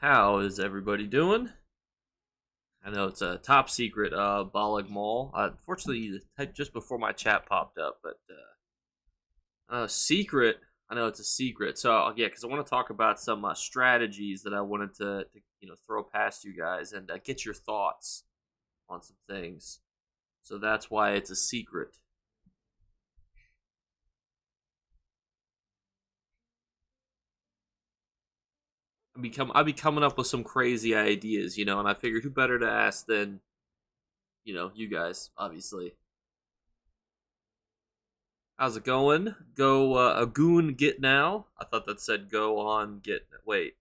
How is everybody doing? I know it's a top secret Balag Mall. Unfortunately, the type just before my chat popped up, but secret. I know it's a secret. So yeah, because I want to talk about some strategies that I wanted to throw past you guys and get your thoughts on some things. So that's why it's a secret. I'll be coming up with some crazy ideas, and I figured who better to ask than you guys, obviously. How's it going? Go a goon get now. I thought that said go on get. Wait,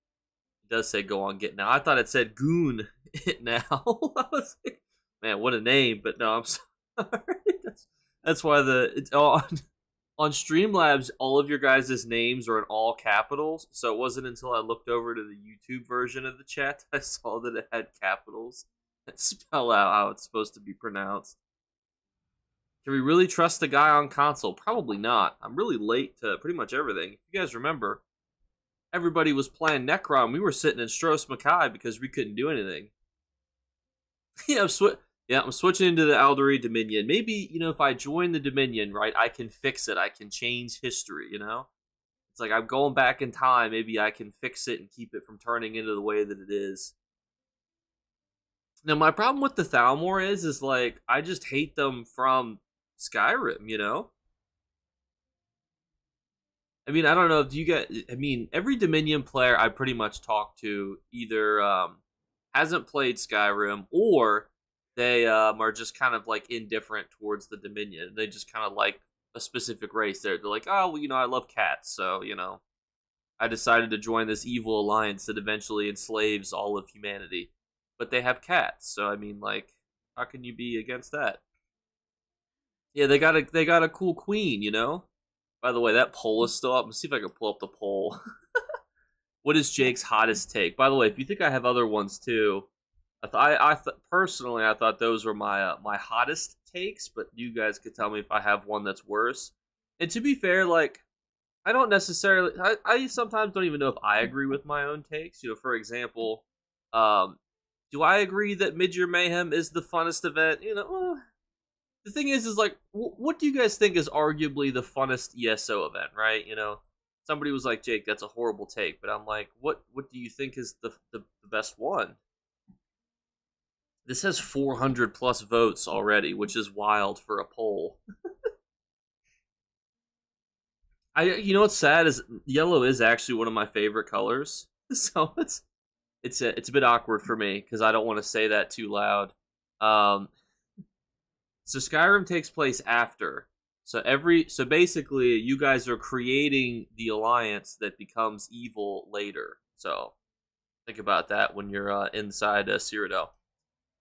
it does say go on get now. I thought it said goon it now. I was like, man, what a name! But no, I'm sorry. That's why it's on Streamlabs. All of your guys' names are in all capitals. So it wasn't until I looked over to the YouTube version of the chat I saw that it had capitals that spell out how it's supposed to be pronounced. Can we really trust the guy on console? Probably not. I'm really late to pretty much everything. If you guys remember, everybody was playing Necron. We were sitting in Stros Makai because we couldn't do anything. yeah, I'm switching into the Alduray Dominion. Maybe, if I join the Dominion, right, I can fix it. I can change history, It's like I'm going back in time. Maybe I can fix it and keep it from turning into the way that it is. Now, my problem with the Thalmor is like, I just hate them from Skyrim, I mean, I don't know if you get. I mean, every Dominion player I pretty much talk to either hasn't played Skyrim or they are just kind of like indifferent towards the Dominion. They just kind of like a specific race. They're like, oh, well, I love cats, so I decided to join this evil alliance that eventually enslaves all of humanity. But they have cats, so I mean, like, how can you be against that? Yeah, they got a cool queen, By the way, that poll is still up. Let's see if I can pull up the poll. What is Jake's hottest take? By the way, if you think I have other ones too, personally I thought those were my hottest takes, but you guys could tell me if I have one that's worse. And to be fair, like, I don't necessarily. I sometimes don't even know if I agree with my own takes. For example, do I agree that Midyear Mayhem is the funnest event? The thing is like, what do you guys think is arguably the funnest ESO event, right? Somebody was like, Jake, that's a horrible take, but I'm like, what do you think is the best one? This has 400 plus votes already, which is wild for a poll. What's sad is yellow is actually one of my favorite colors, so it's a bit awkward for me because I don't want to say that too loud. So Skyrim takes place after. So basically, you guys are creating the alliance that becomes evil later. So think about that when you're inside Cyrodiil.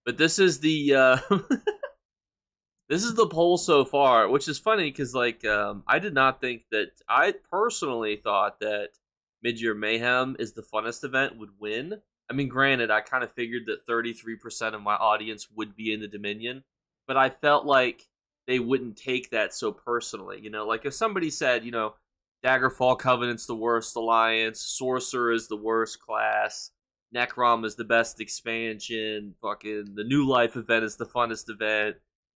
But this is the this is the poll so far, which is funny because like I did not think that. I personally thought that Midyear Mayhem is the funnest event would win. I mean, granted, I kind of figured that 33% of my audience would be in the Dominion. But I felt like they wouldn't take that so personally. Like if somebody said, Daggerfall Covenant's the worst alliance, Sorcerer is the worst class, Necrom is the best expansion, fucking the New Life event is the funnest event,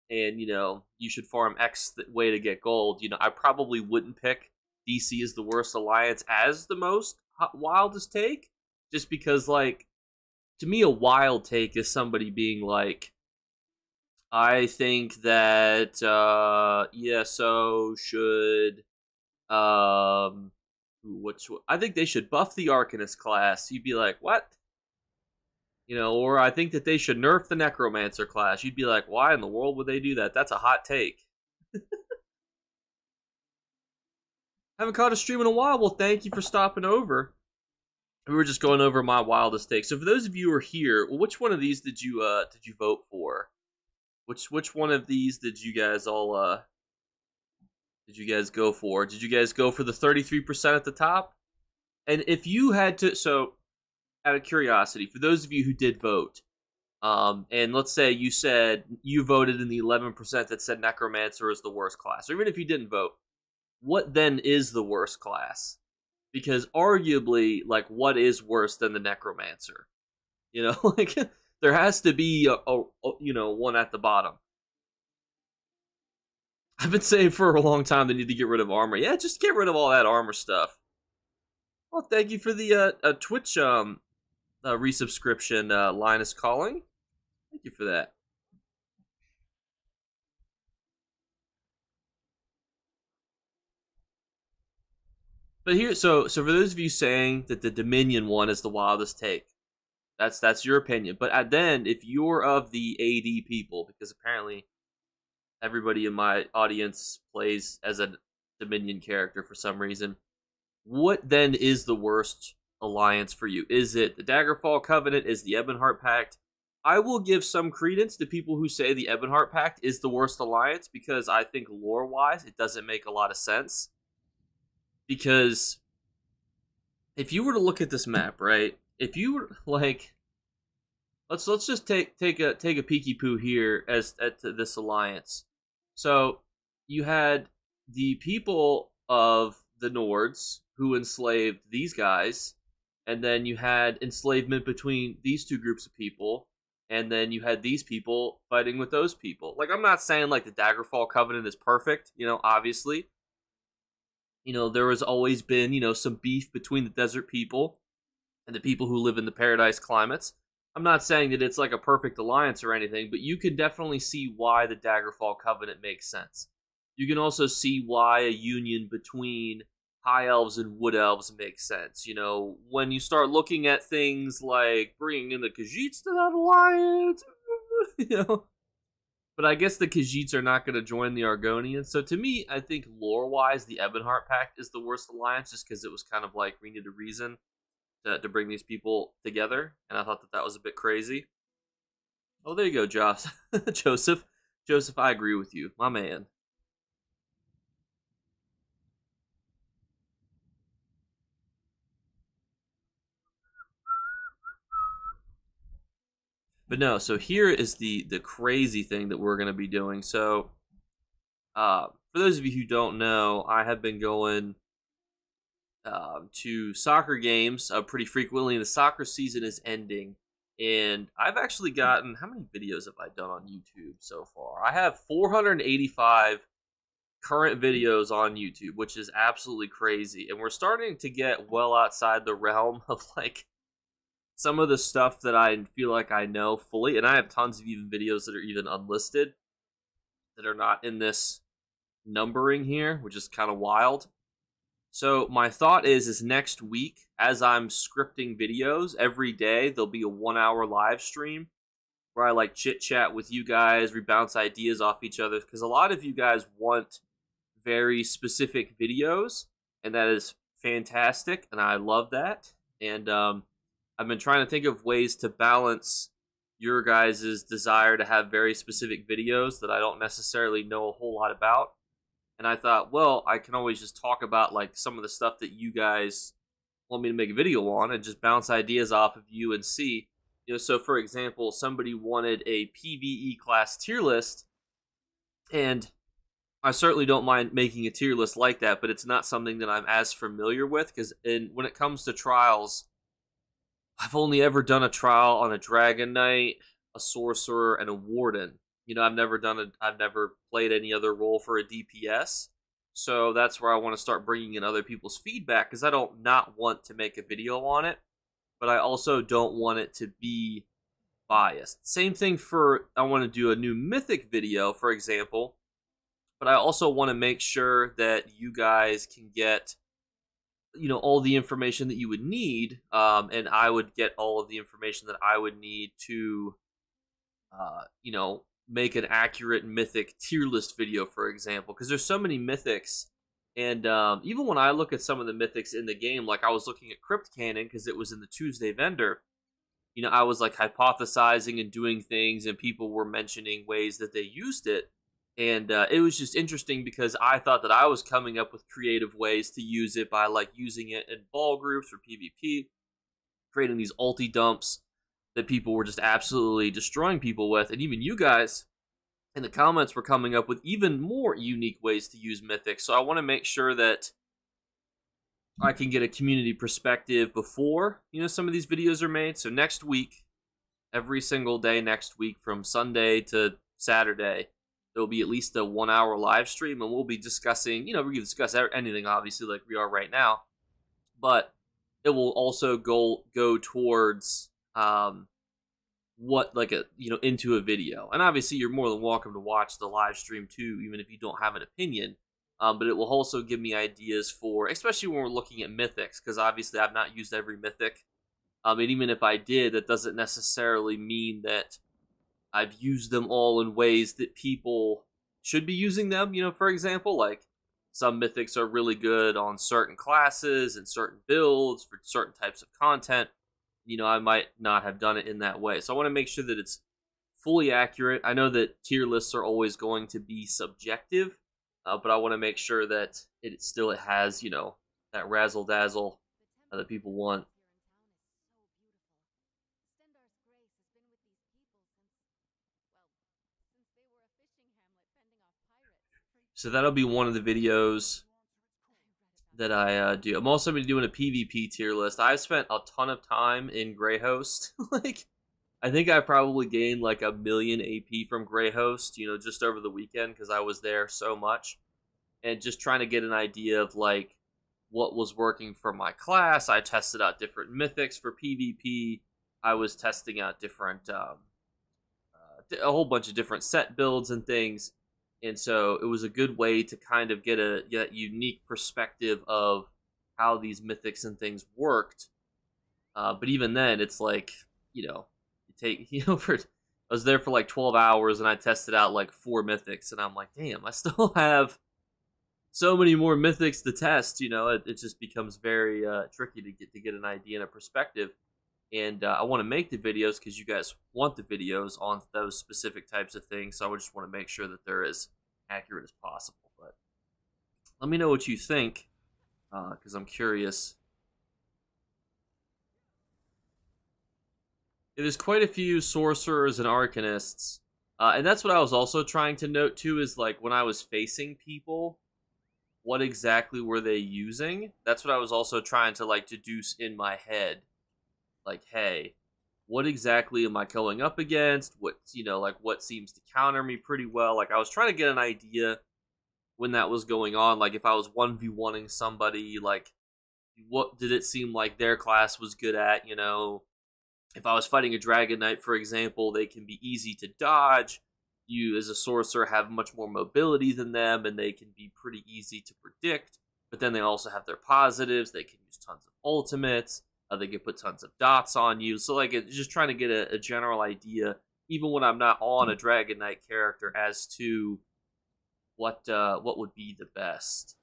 and, you should farm X way to get gold, I probably wouldn't pick DC is the worst alliance as the most wildest take, just because, like, to me, a wild take is somebody being like, I think that ESO should, I think they should buff the Arcanist class. You'd be like, what? Or I think that they should nerf the Necromancer class. You'd be like, why in the world would they do that? That's a hot take. Haven't caught a stream in a while. Well, thank you for stopping over. We were just going over my wildest take. So for those of you who are here, well, which one of these did you vote for? Which one of these did you guys all did you guys go for? Did you guys go for the 33% at the top? And if you had to, so out of curiosity, for those of you who did vote, and let's say you said you voted in the 11% that said Necromancer is the worst class, or even if you didn't vote, what then is the worst class? because arguably, like, what is worse than the necromancer? You know, like there has to be a one at the bottom. I've been saying for a long time they need to get rid of armor. Yeah, just get rid of all that armor stuff. Well, thank you for the Twitch resubscription, Linus Calling. Thank you for that. But here, so for those of you saying that the Dominion one is the wildest take, that's your opinion. But then, if you're of the AD people, because apparently everybody in my audience plays as a Dominion character for some reason, what then is the worst alliance for you? Is it the Daggerfall Covenant? Is the Ebonheart Pact? I will give some credence to people who say the Ebonheart Pact is the worst alliance, because I think lore-wise it doesn't make a lot of sense. Because if you were to look at this map, right? If you were like, let's just take a peeky poo here as at this alliance. So you had the people of the Nords who enslaved these guys, and then you had enslavement between these two groups of people, and then you had these people fighting with those people. Like, I'm not saying like the Daggerfall Covenant is perfect, obviously. There has always been, some beef between the desert people and the people who live in the paradise climates. I'm not saying that it's like a perfect alliance or anything, but you can definitely see why the Daggerfall Covenant makes sense. You can also see why a union between High Elves and Wood Elves makes sense. When you start looking at things like bringing in the Khajiits to that alliance, But I guess the Khajiits are not going to join the Argonians. So to me, I think lore-wise, the Ebonheart Pact is the worst alliance, just because it was kind of like we needed a reason to bring these people together, and I thought that was a bit crazy. Oh, there you go, Josh. Joseph. Joseph, I agree with you. My man. But no, so here is the crazy thing that we're going to be doing. So, for those of you who don't know, I have been going to soccer games pretty frequently. The soccer season is ending, and I've actually gotten, how many videos have I done on YouTube so far? I have 485 current videos on YouTube, which is absolutely crazy, and we're starting to get well outside the realm of like some of the stuff that I feel like I know fully, and I have tons of even videos that are even unlisted that are not in this numbering here, which is kind of wild. So my thought is next week, as I'm scripting videos every day, there'll be a 1-hour live stream where I like chit chat with you guys, we bounce ideas off each other, because a lot of you guys want very specific videos, and that is fantastic, and I love that. And I've been trying to think of ways to balance your guys' desire to have very specific videos that I don't necessarily know a whole lot about. And I thought, well, I can always just talk about like some of the stuff that you guys want me to make a video on and just bounce ideas off of you and see. So for example, somebody wanted a PvE class tier list, and I certainly don't mind making a tier list like that, but it's not something that I'm as familiar with, because when it comes to trials, I've only ever done a trial on a Dragon Knight, a Sorcerer, and a Warden. I've never played any other role for a DPS. So that's where I want to start bringing in other people's feedback, because I don't not want to make a video on it, but I also don't want it to be biased. Same thing I want to do a new Mythic video, for example, but I also want to make sure that you guys can get all the information that you would need, and I would get all of the information that I would need to make an accurate Mythic tier list video, for example, because there's so many Mythics, and even when I look at some of the Mythics in the game, like I was looking at Crypt Cannon because it was in the Tuesday vendor, I was like hypothesizing and doing things, and people were mentioning ways that they used it, and it was just interesting because I thought that I was coming up with creative ways to use it by like using it in ball groups or PvP, creating these ulti dumps that people were just absolutely destroying people with. And even you guys in the comments were coming up with even more unique ways to use Mythic. So I want to make sure that I can get a community perspective before, some of these videos are made. So next week, every single day next week from Sunday to Saturday, there'll be at least a 1 hour live stream, and we'll be discussing, we can discuss anything, obviously, like we are right now, but it will also go towards what, like, into a video. And obviously you're more than welcome to watch the live stream too, even if you don't have an opinion. But it will also give me ideas for, especially when we're looking at mythics, because obviously I've not used every mythic. And even if I did, that doesn't necessarily mean that I've used them all in ways that people should be using them. For example, like, some mythics are really good on certain classes and certain builds for certain types of content. I might not have done it in that way. So I want to make sure that it's fully accurate. I know that tier lists are always going to be subjective, but I want to make sure that it still has, that razzle dazzle that people want. So that'll be one of the videos that I do. I'm also going to be doing a PvP tier list. I've spent a ton of time in Greyhost. Like, I think I probably gained like 1,000,000 AP from Greyhost, just over the weekend, because I was there so much. And just trying to get an idea of, like, what was working for my class. I tested out different mythics for PvP. I was testing out different, a whole bunch of different set builds and things. And so it was a good way to kind of get a unique perspective of how these mythics and things worked. But even then, it's like, you take, I was there for like 12 hours and I tested out like 4 mythics, and I'm like, damn, I still have so many more mythics to test. It just becomes very tricky to get an idea and a perspective. And I want to make the videos because you guys want the videos on those specific types of things. So I just want to make sure that they're as accurate as possible. But let me know what you think, because I'm curious. There's quite a few sorcerers and arcanists. And that's what I was also trying to note too, is like, when I was facing people, what exactly were they using? That's what I was also trying to like deduce in my head. Like, hey, what exactly am I going up against? What, like, what seems to counter me pretty well? Like, I was trying to get an idea when that was going on. Like, if I was 1v1ing somebody, like, what did it seem like their class was good at? If I was fighting a Dragon Knight, for example, they can be easy to dodge. You, as a sorcerer, have much more mobility than them, and they can be pretty easy to predict. But then they also have their positives. They can use tons of ultimates. They can put tons of dots on you. So, like, it's just trying to get a general idea, even when I'm not on a Dragon Knight character, as to what would be the best.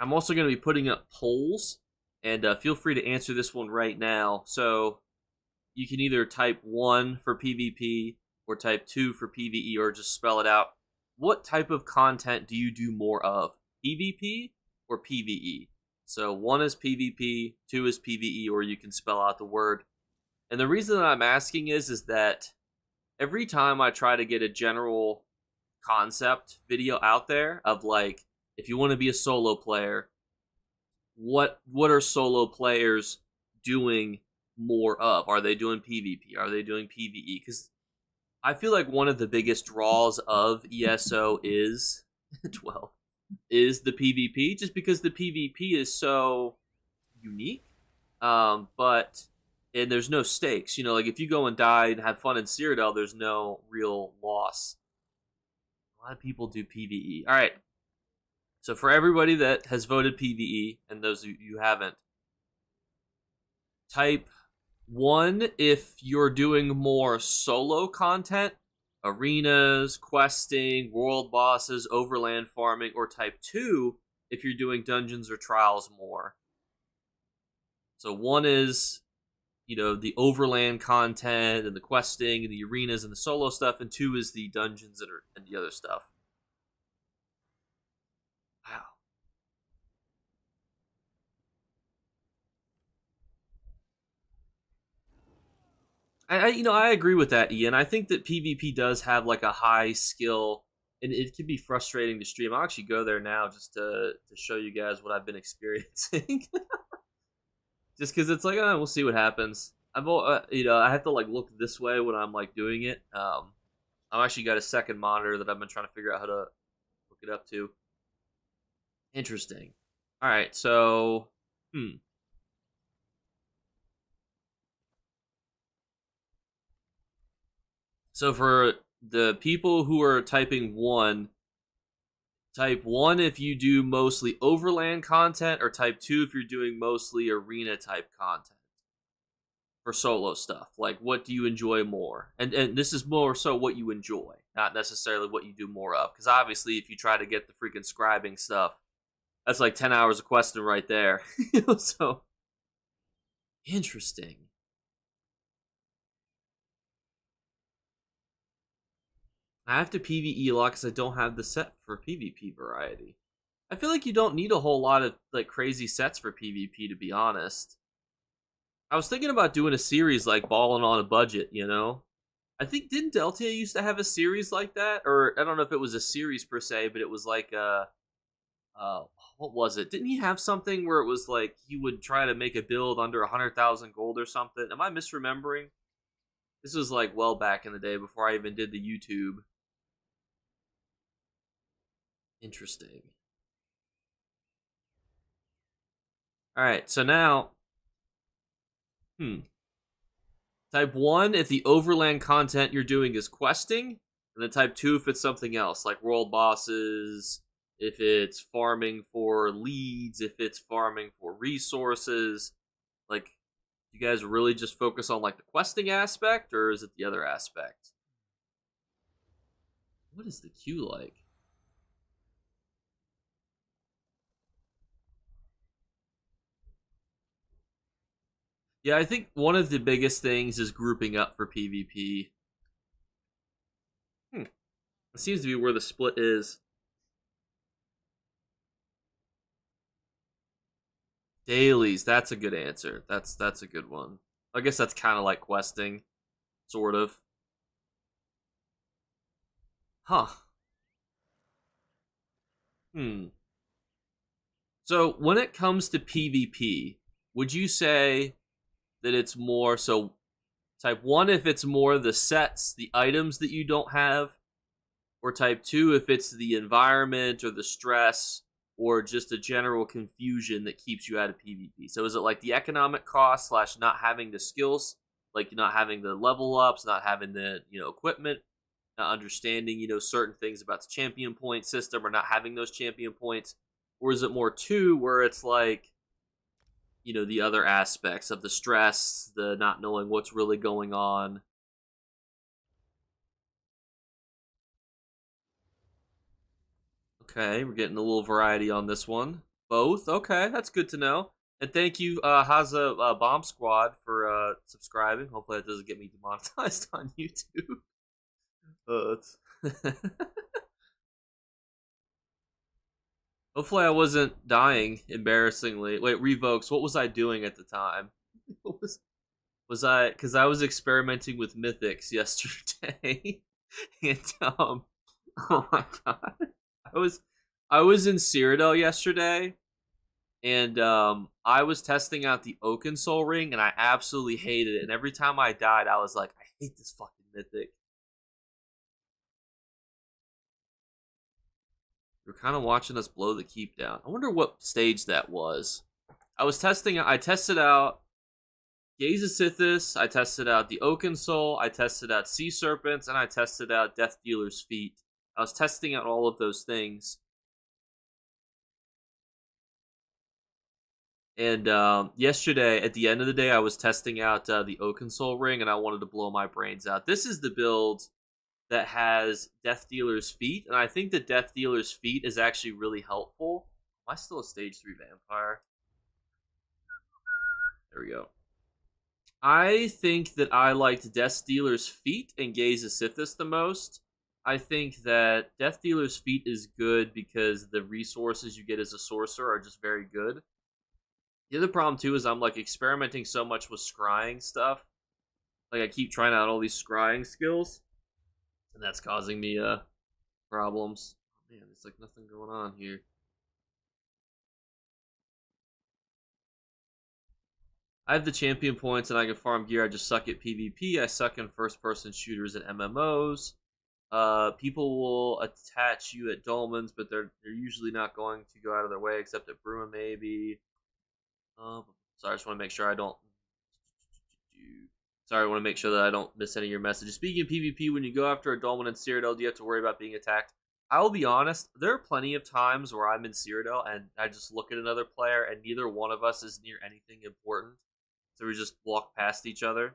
I'm also going to be putting up polls, and feel free to answer this one right now. So you can either type 1 for PvP or type 2 for PvE, or just spell it out. What type of content do you do more of, PvP or PvE? So 1 is PvP, 2 is PvE, or you can spell out the word. And the reason that I'm asking is that every time I try to get a general concept video out there of, like, if you want to be a solo player, what are solo players doing more of? Are they doing PvP? Are they doing PvE? Because I feel like one of the biggest draws of ESO is 12. Is the PvP, just because the PvP is so unique. And there's no stakes. Like, if you go and die and have fun in Cyrodiil, there's no real loss. A lot of people do PvE. All right. So for everybody that has voted PvE, and those of you who haven't, type 1 if you're doing more solo content, arenas, questing, world bosses, overland farming, or type 2 if you're doing dungeons or trials more. So 1 is, the overland content and the questing and the arenas and the solo stuff, and 2 is the dungeons and the other stuff. Wow. I agree with that, Ian. I think that PvP does have like a high skill and it can be frustrating to stream. I'll actually go there now just to show you guys what I've been experiencing. Just because it's like, oh, we'll see what happens. I have to like look this way when I'm like doing it. I've actually got a second monitor that I've been trying to figure out how to hook it up to. Interesting. All right, so So for the people who are typing 1, type 1 if you do mostly overland content, or type 2 if you're doing mostly arena type content for solo stuff. Like, what do you enjoy more? And this is more so what you enjoy, not necessarily what you do more of. Because obviously, if you try to get the freaking scribing stuff, that's like 10 hours of questing right there. So, interesting. I have to PvE a lot because I don't have the set for PvP variety. I feel like you don't need a whole lot of like crazy sets for PvP, to be honest. I was thinking about doing a series like Balling on a Budget, you know? I think, didn't Delta used to have a series like that? Or I don't know if it was a series per se, but it was like what was it? Didn't he have something where it was like he would try to make a build under 100,000 gold or something? Am I misremembering? This was like well back in the day before I even did the YouTube. Interesting. Alright, so now... Type 1 if the overland content you're doing is questing, and then type 2 if it's something else, like world bosses, if it's farming for leads, if it's farming for resources. Like, you guys really just focus on like the questing aspect, or is it the other aspect? What is the queue like? Yeah, I think one of the biggest things is grouping up for PvP. It seems to be where the split is. Dailies, that's a good answer. That's a good one. I guess that's kind of like questing, sort of. Huh. So when it comes to PvP, would you say that it's more so type 1 if it's more the sets, the items that you don't have, or type 2 if it's the environment or the stress or just a general confusion that keeps you out of PvP? So is it like the economic cost / not having the skills, like not having the level ups, not having the equipment, not understanding certain things about the champion point system, or not having those champion points? Or is it more 2 where it's like the other aspects of the stress, the not knowing what's really going on? Okay, we're getting a little variety on this one. Both? Okay, that's good to know. And thank you, Haza Bomb Squad, for subscribing. Hopefully that doesn't get me demonetized on YouTube. Hopefully I wasn't dying embarrassingly. Wait, Revokes, what was I doing at the time? What was I... Because I was experimenting with Mythics yesterday. And, oh my god. I was in Cyrodiil yesterday, and I was testing out the Oaken Soul ring, and I absolutely hated it. And every time I died, I was like, I hate this fucking Mythic. You're kind of watching us blow the keep down. I wonder what stage that was. I tested out Gaze of Sithis, I tested out the Oaken Soul, I tested out Sea Serpents, and I tested out Death Dealer's Feet. I was testing out all of those things. And yesterday, at the end of the day, I was testing out the Oaken Soul ring, and I wanted to blow my brains out. This is the build that has Death Dealer's Feet, and I think that Death Dealer's Feet is actually really helpful. Am I still a stage 3 vampire? There we go. I think that I liked Death Dealer's Feet and Gaze of Sithis the most. I think that Death Dealer's Feet is good because the resources you get as a sorcerer are just very good. The other problem too is I'm like experimenting so much with scrying stuff. Like I keep trying out all these scrying skills, and that's causing me problems. Oh, man, there's like nothing going on here. I have the champion points and I can farm gear. I just suck at PvP. I suck in first-person shooters and MMOs. People will attach you at dolmens, but they're usually not going to go out of their way, except at Bruma maybe. Sorry, I just want to make sure I don't. Sorry, I want to make sure that I don't miss any of your messages. Speaking of PvP, when you go after a dolmen in Cyrodiil, do you have to worry about being attacked? I will be honest, there are plenty of times where I'm in Cyrodiil and I just look at another player and neither one of us is near anything important. So we just walk past each other.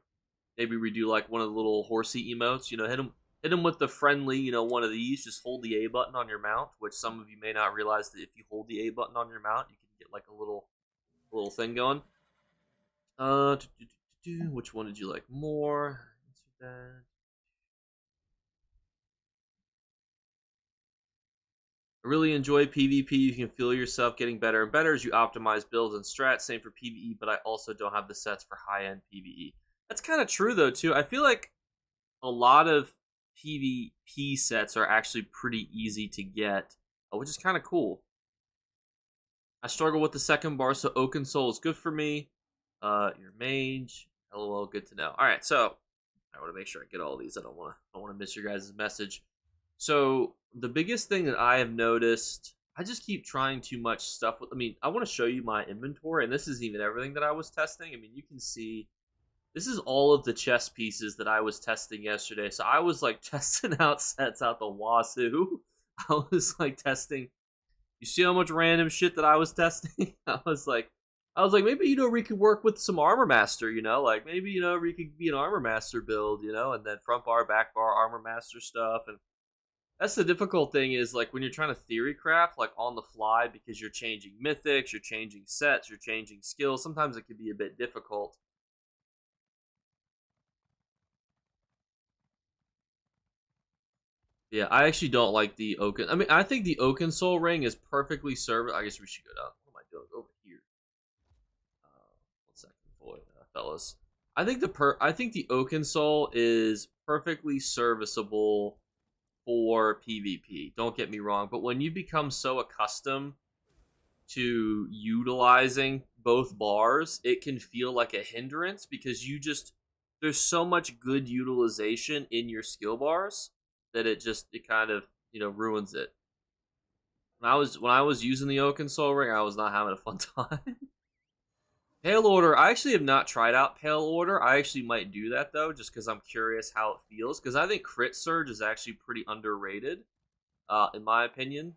Maybe we do like one of the little horsey emotes, you know, hit him with the friendly, you know, one of these. Just hold the A button on your mount, which some of you may not realize that if you hold the A button on your mount, you can get like a little thing going. Which one did you like more? Answer that. I really enjoy PvP. You can feel yourself getting better and better as you optimize builds and strats. Same for PvE, but I also don't have the sets for high-end PvE. That's kind of true, though, too. I feel like a lot of PvP sets are actually pretty easy to get, which is kind of cool. I struggle with the second bar, so Oaken Soul is good for me. Your mage. LOL, good to know. Alright, so I want to make sure I get all these. I don't want to miss your guys' message. So the biggest thing that I have noticed, I just keep trying too much stuff with. I mean, I want to show you my inventory, and this isn't even everything that I was testing. I mean, you can see this is all of the chess pieces that I was testing yesterday. So I was like testing out sets out the wazoo. I was like testing. You see how much random shit that I was testing? I was like, maybe, you know, we could work with some Armor Master, you know, like maybe, you know, we could be an Armor Master build, you know, and then front bar, back bar, Armor Master stuff. And that's the difficult thing is like when you're trying to theory craft like on the fly because you're changing mythics, you're changing sets, you're changing skills. Sometimes it can be a bit difficult. Yeah, I actually don't like the Oaken. I mean, I think the Oaken Soul Ring is perfectly served. I guess we should go down. What am I doing over here? 1 second, boy, fellas. I think the Oaken Soul is perfectly serviceable for PvP. Don't get me wrong, but when you become so accustomed to utilizing both bars, it can feel like a hindrance because there's so much good utilization in your skill bars that it kind of, you know, ruins it. When I was using the Oaken Soul Ring, I was not having a fun time. Pale Order, I actually have not tried out Pale Order. I actually might do that, though, just because I'm curious how it feels. Because I think Crit Surge is actually pretty underrated, in my opinion.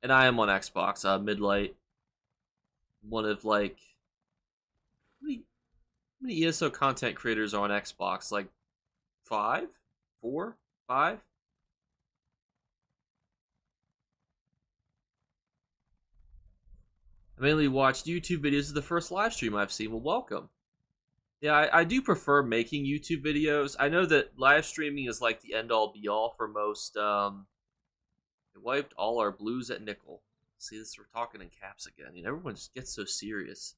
And I am on Xbox, Midlight. One of, like... How many ESO content creators are on Xbox? Like, 5? 4? 5? I mainly watched YouTube videos. This is the first live stream I've seen. Well, welcome. Yeah, I do prefer making YouTube videos. I know that live streaming is like the end-all be-all for most. It wiped all our blues at nickel. See, this we're talking in caps again. You know, everyone just gets so serious.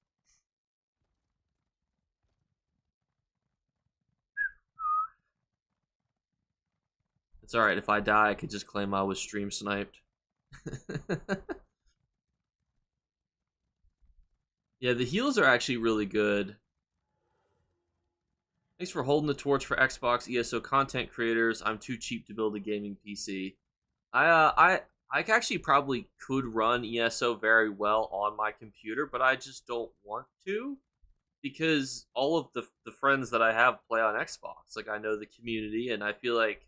It's alright, if I die, I could just claim I was stream sniped. Yeah, the heals are actually really good. Thanks for holding the torch for Xbox ESO content creators. I'm too cheap to build a gaming PC. I actually probably could run ESO very well on my computer, but I just don't want to because all of the friends that I have play on Xbox. Like, I know the community, and I feel like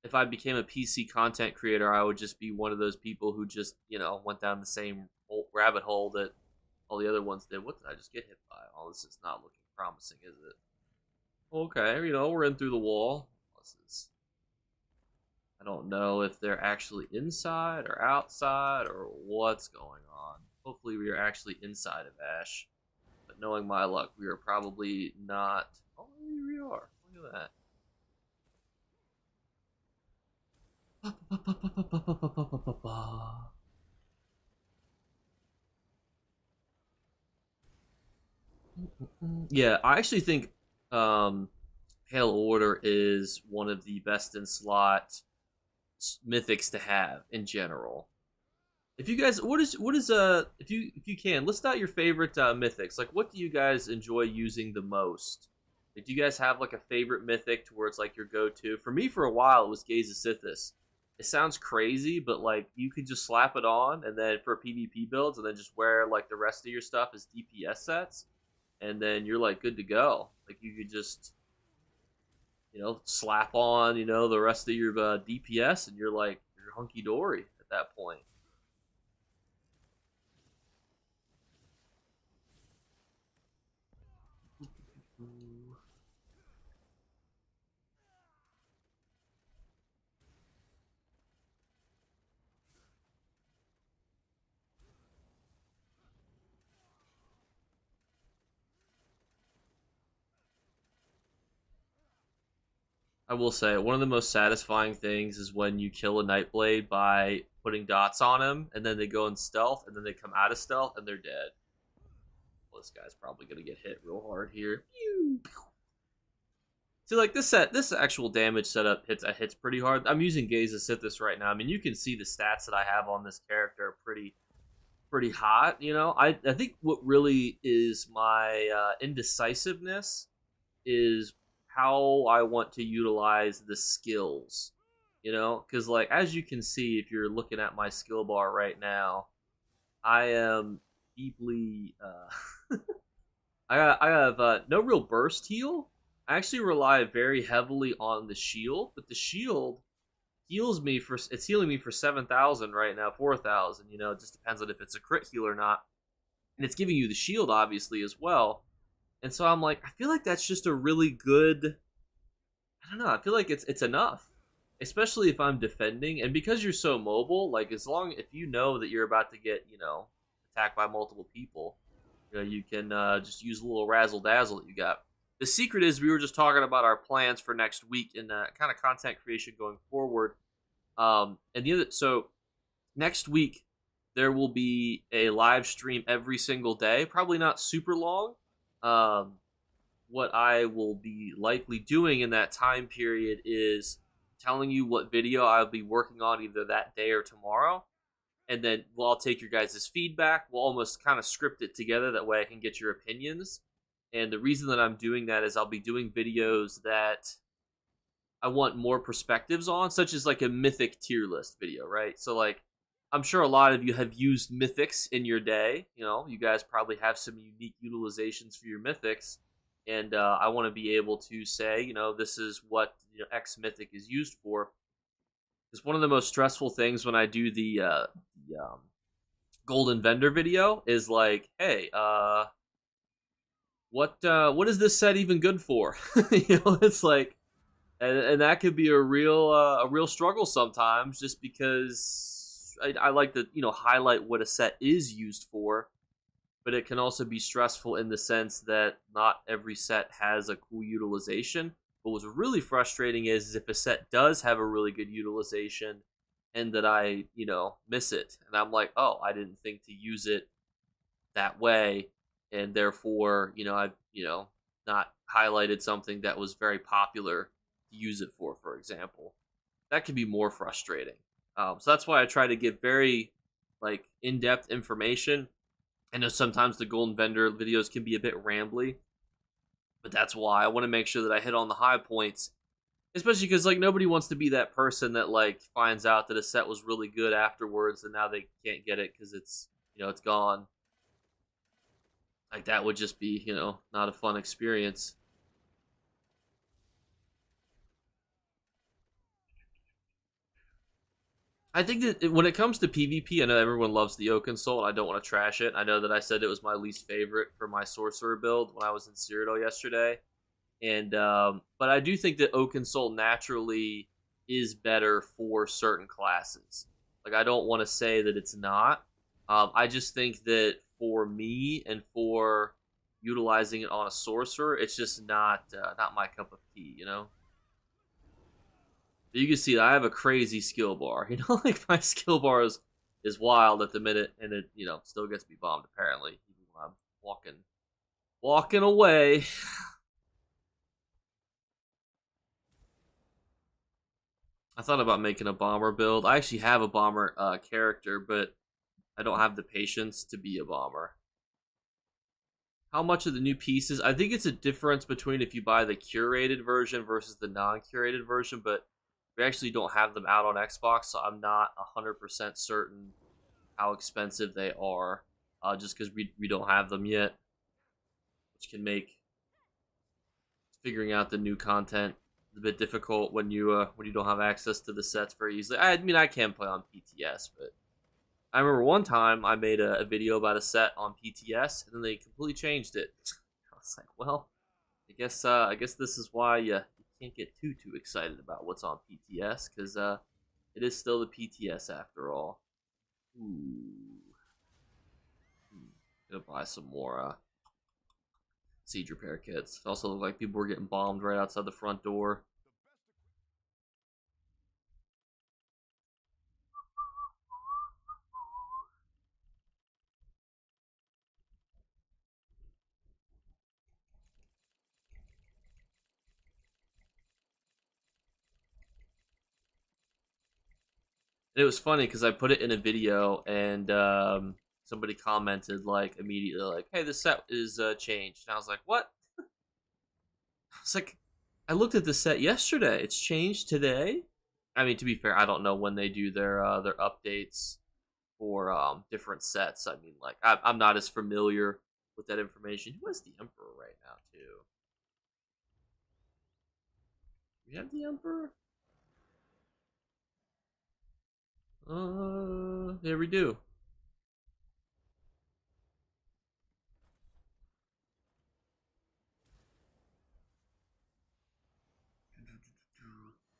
if I became a PC content creator, I would just be one of those people who just, you know, went down the same rabbit hole that all the other ones did. What did I just get hit by? Oh, this is not looking promising, is it? Okay, you know, we're in through the wall. I don't know if they're actually inside or outside or what's going on. Hopefully we are actually inside of Ash. But knowing my luck, we are probably not. Oh, here we are. Look at that. Yeah, I actually think Pale Order is one of the best in slot mythics to have in general. If you guys, if you can list out your favorite mythics, like what do you guys enjoy using the most? Like, do you guys have like a favorite mythic to where it's like your go-to? For me, for a while, it was Gaze of Sithis. It sounds crazy, but like you could just slap it on, and then for PvP builds, and then just wear like the rest of your stuff as DPS sets, and then you're like good to go. Like you could just slap on the rest of your DPS, and you're hunky dory at that point. I will say one of the most satisfying things is when you kill a Nightblade by putting dots on him, and then they go in stealth, and then they come out of stealth, and they're dead. Well, this guy's probably gonna get hit real hard here. See, like this actual damage setup hits pretty hard. I'm using Gaze of Sithis right now. I mean, you can see the stats that I have on this character are pretty hot. I think what really is my indecisiveness is how I want to utilize the skills. Because like as you can see, if you're looking at my skill bar right now, I am deeply. I have no real burst heal. I actually rely very heavily on the shield, but the shield it's healing me for 7,000 right now, 4,000. It just depends on if it's a crit heal or not, and it's giving you the shield obviously as well. And so I'm like, I feel like that's just a really good. I don't know. I feel like it's enough, especially if I'm defending, and because you're so mobile. Like if you know that you're about to get attacked by multiple people, you can just use a little razzle dazzle that you got. The secret is we were just talking about our plans for next week and kind of content creation going forward. So next week there will be a live stream every single day, probably not super long. What I will be likely doing in that time period is telling you what video I'll be working on either that day or tomorrow. And then I'll take your guys' feedback. We'll almost kind of script it together. That way I can get your opinions. And the reason that I'm doing that is I'll be doing videos that I want more perspectives on, such as like a Mythic tier list video, right? So like, I'm sure a lot of you have used Mythics in your day. You guys probably have some unique utilizations for your Mythics. And I want to be able to say, this is what X Mythic is used for. It's one of the most stressful things when I do the Golden Vendor video is like, hey, what is this set even good for? It's like, and that could be a real struggle sometimes, just because I like to highlight what a set is used for, but it can also be stressful in the sense that not every set has a cool utilization. But what's really frustrating is if a set does have a really good utilization and that I miss it, and I'm like, oh, I didn't think to use it that way, and therefore I've not highlighted something that was very popular to use it for example. That can be more frustrating. So that's why I try to give very like in-depth information. I know sometimes the Golden Vendor videos can be a bit rambly, but that's why I want to make sure that I hit on the high points, especially because like nobody wants to be that person that like finds out that a set was really good afterwards and now they can't get it because it's it's gone. Like that would just be not a fun experience. I think that when it comes to PvP, I know everyone loves the Oaken Soul, and I don't want to trash it. I know that I said it was my least favorite for my Sorcerer build when I was in Cyrodiil yesterday. And but I do think that Oaken Soul naturally is better for certain classes. Like I don't want to say that it's not. I just think that for me and for utilizing it on a Sorcerer, it's just not my cup of tea, You can see that I have a crazy skill bar. Like my skill bar is wild at the minute, and it still gets me bombed apparently. Even when I'm walking away. I thought about making a bomber build. I actually have a bomber character, but I don't have the patience to be a bomber. How much of the new pieces? I think it's a difference between if you buy the curated version versus the non-curated version, but we actually don't have them out on Xbox, so I'm not 100% certain how expensive they are, just because we don't have them yet, which can make figuring out the new content a bit difficult when you don't have access to the sets very easily. I mean, I can play on PTS, but I remember one time I made a video about a set on PTS, and then they completely changed it. I was like, well, I guess this is why you can't get too excited about what's on PTS, because it is still the PTS after all. Ooh, gonna buy some more siege repair kits. It also looked like people were getting bombed right outside the front door. And it was funny because I put it in a video, and somebody commented like immediately like, "Hey, the set is changed," and I was like, "What?" I was like, "I looked at the set yesterday. It's changed today." I mean, to be fair, I don't know when they do their updates for different sets. I mean, like I'm not as familiar with that information. Who has the Emperor right now too? We have the Emperor. Yeah, we do.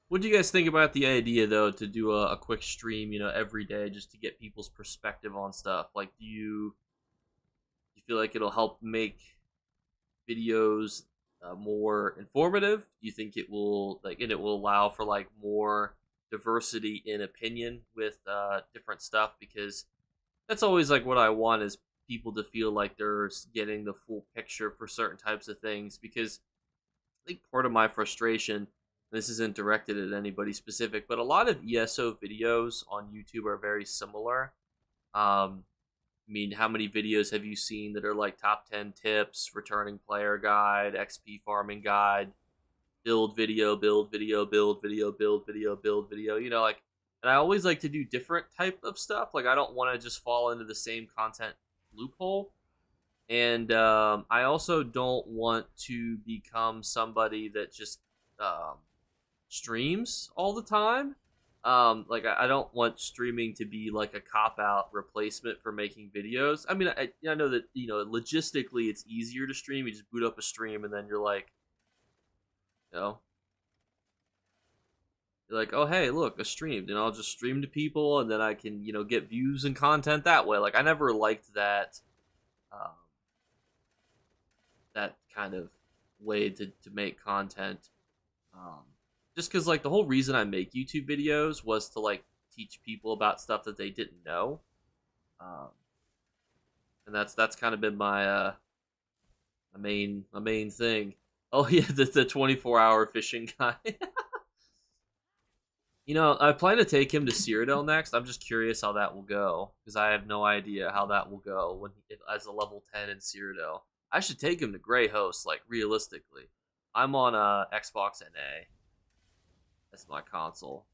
What do you guys think about the idea, though, to do a quick stream, every day, just to get people's perspective on stuff? Like, do you feel like it'll help make videos more informative? Do you think it will and it will allow for like more diversity in opinion with different stuff? Because that's always like what I want is people to feel like they're getting the full picture for certain types of things. Because I think part of my frustration, this isn't directed at anybody specific, but a lot of ESO videos on YouTube are very similar. I mean, how many videos have you seen that are like top 10 tips, returning player guide, XP farming guide, build video, build video, build video, build video, build video, like, and I always like to do different type of stuff. Like, I don't want to just fall into the same content loophole. And I also don't want to become somebody that just um, streams all the time. Like I don't want streaming to be like a cop out replacement for making videos. I mean, I know that logistically it's easier to stream. You just boot up a stream and then you know, you're like, oh hey, look, I streamed, and I'll just stream to people, and then I can get views and content that way. Like I never liked um, that kind of way to make content. Um, just because like the whole reason I make YouTube videos was to like teach people about stuff that they didn't know, um, and that's kind of been my main thing. Oh yeah, the 24-hour fishing guy. I plan to take him to Cyrodiil next. I'm just curious how that will go because I have no idea how that will go as a level 10 in Cyrodiil. I should take him to Grey Host, like realistically. I'm on Xbox NA. That's my console.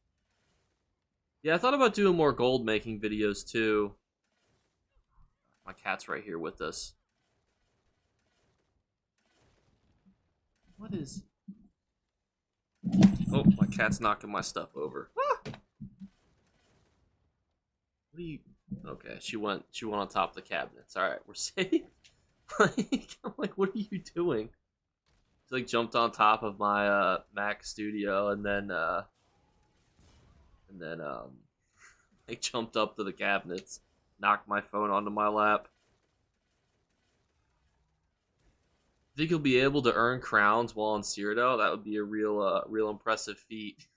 Yeah, I thought about doing more gold making videos too. My cat's right here with us. What is? Oh, my cat's knocking my stuff over. Ah! What are you? Okay, she went on top of the cabinets. All right, we're safe. I'm like, what are you doing? She like jumped on top of my Mac Studio and then like jumped up to the cabinets, knocked my phone onto my lap. Think you'll be able to earn crowns while in Cyrodiil? That would be a real impressive feat.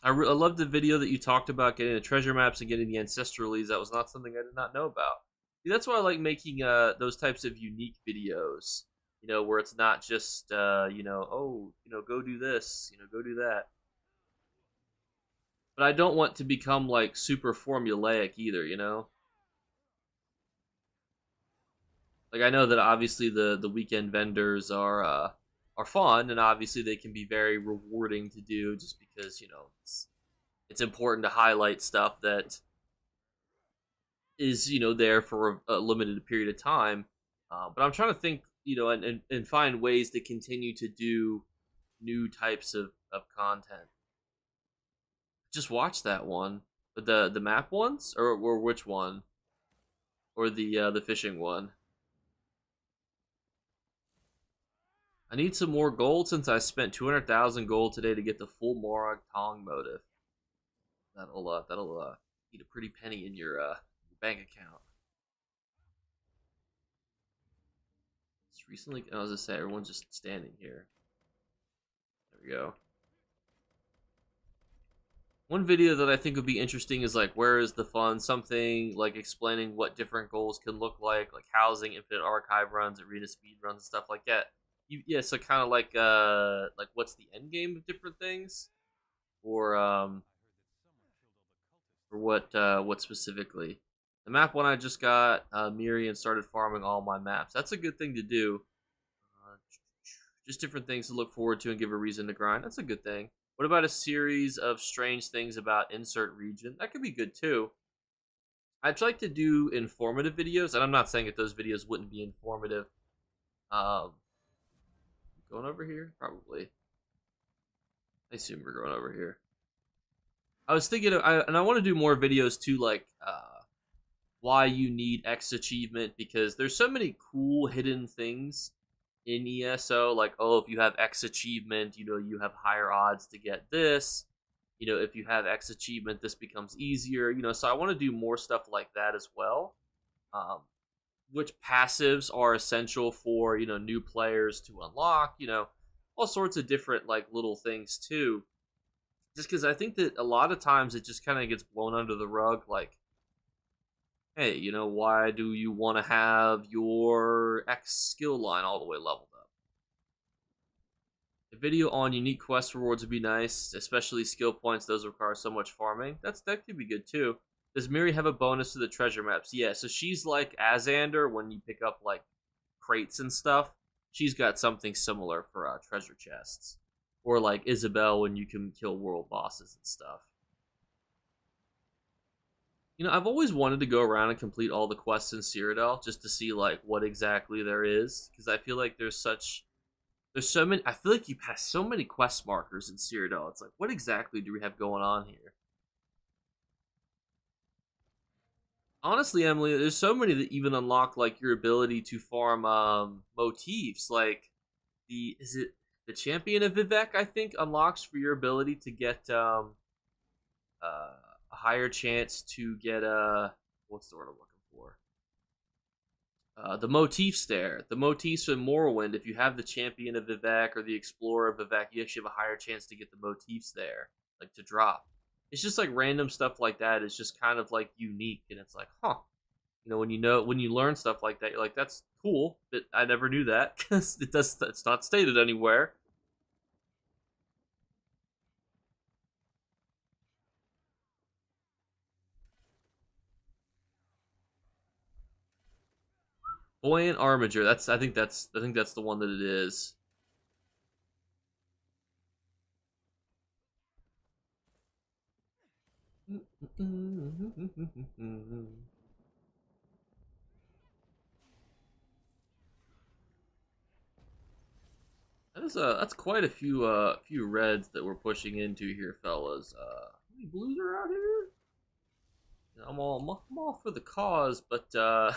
I loved the video that you talked about getting the treasure maps and getting the ancestralies. That was not something I did not know about. See, that's why I like making those types of unique videos. You know, where it's not just you know, oh, you know, go do this, you know, go do that. But I don't want to become like super formulaic either. You know, like I know that obviously the weekend vendors are fun, and obviously they can be very rewarding to do just because you know it's important to highlight stuff that is you know there for a limited period of time. But I'm trying to think, you know, and find ways to continue to do new types of content. Just watch that one, the map ones, or which one, or the fishing one. I need some more gold since I spent 200,000 gold today to get the full Morag Tong motive. That'll eat a pretty penny in your bank account. It's recently, I was gonna say, everyone's just standing here. There we go. One video that I think would be interesting is like, where is the fun? Something like explaining what different goals can look like housing, infinite archive runs, arena speed runs, and stuff like that. Yeah, so kind of like what's the end game of different things, or what specifically? The map one I just got, Miri, and started farming all my maps. That's a good thing to do. Uh, just different things to look forward to and give a reason to grind. That's a good thing. What about a series of strange things about insert region? That could be good too. I'd like to do informative videos, and I'm not saying that those videos wouldn't be informative. Um, going over here, probably. I assume we're going over here. I was thinking, and I want to do more videos too, like why you need X achievement, because there's so many cool hidden things in ESO. Like, oh, if you have X achievement, you know, you have higher odds to get this. You know, if you have X achievement, this becomes easier. You know, so I want to do more stuff like that as well. Um, which passives are essential for you know new players to unlock. You know, all sorts of different like little things too. Just because I think that a lot of times it just kind of gets blown under the rug. Like, hey, you know, why do you want to have your X skill line all the way leveled up? A video on unique quest rewards would be nice, especially skill points. Those require so much farming. That could be good too. Does Miri have a bonus to the treasure maps? Yeah, so she's like Azander when you pick up like crates and stuff. She's got something similar for treasure chests, or like Isabel when you can kill world bosses and stuff. You know, I've always wanted to go around and complete all the quests in Cyrodiil just to see like what exactly there is, because I feel like there's so many. I feel like you pass so many quest markers in Cyrodiil. It's like, what exactly do we have going on here? Honestly, Emily, there's so many that even unlock like your ability to farm motifs. Like the is it the champion of Vivek? I think unlocks for your ability to get a higher chance to get what's the word I'm looking for? The motifs there. The motifs in Morrowind, if you have the champion of Vivek or the explorer of Vivek, you actually have a higher chance to get the motifs there, like to drop. It's just like random stuff like that is just kind of like unique, and it's like, huh. When you learn stuff like that, you're like, that's cool, but I never knew that because it's not stated anywhere. Buoyant Armiger. I think that's the one that it is. That's quite a few reds that we're pushing into here, fellas. How many blues are out here? I'm all for the cause, but yeah,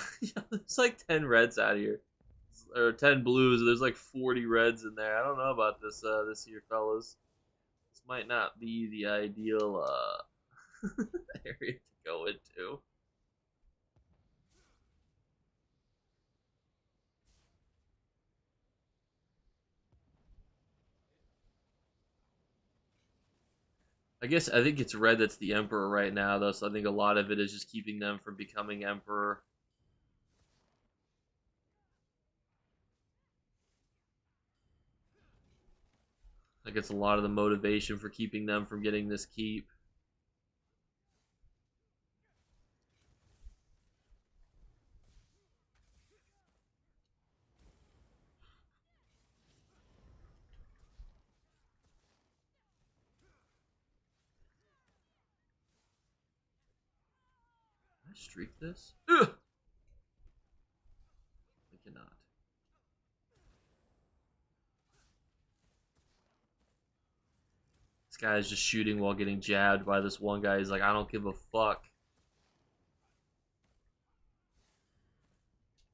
there's like 10 reds out here, or 10 blues. There's like 40 reds in there. I don't know about this here, fellas. This might not be the ideal area to go into. I think it's red that's the emperor right now, though. So I think a lot of it is just keeping them from becoming emperor. Like it's a lot of the motivation for keeping them from getting this keep. Can I streak this? Ugh! I cannot. This guy is just shooting while getting jabbed by this one guy. He's like, I don't give a fuck.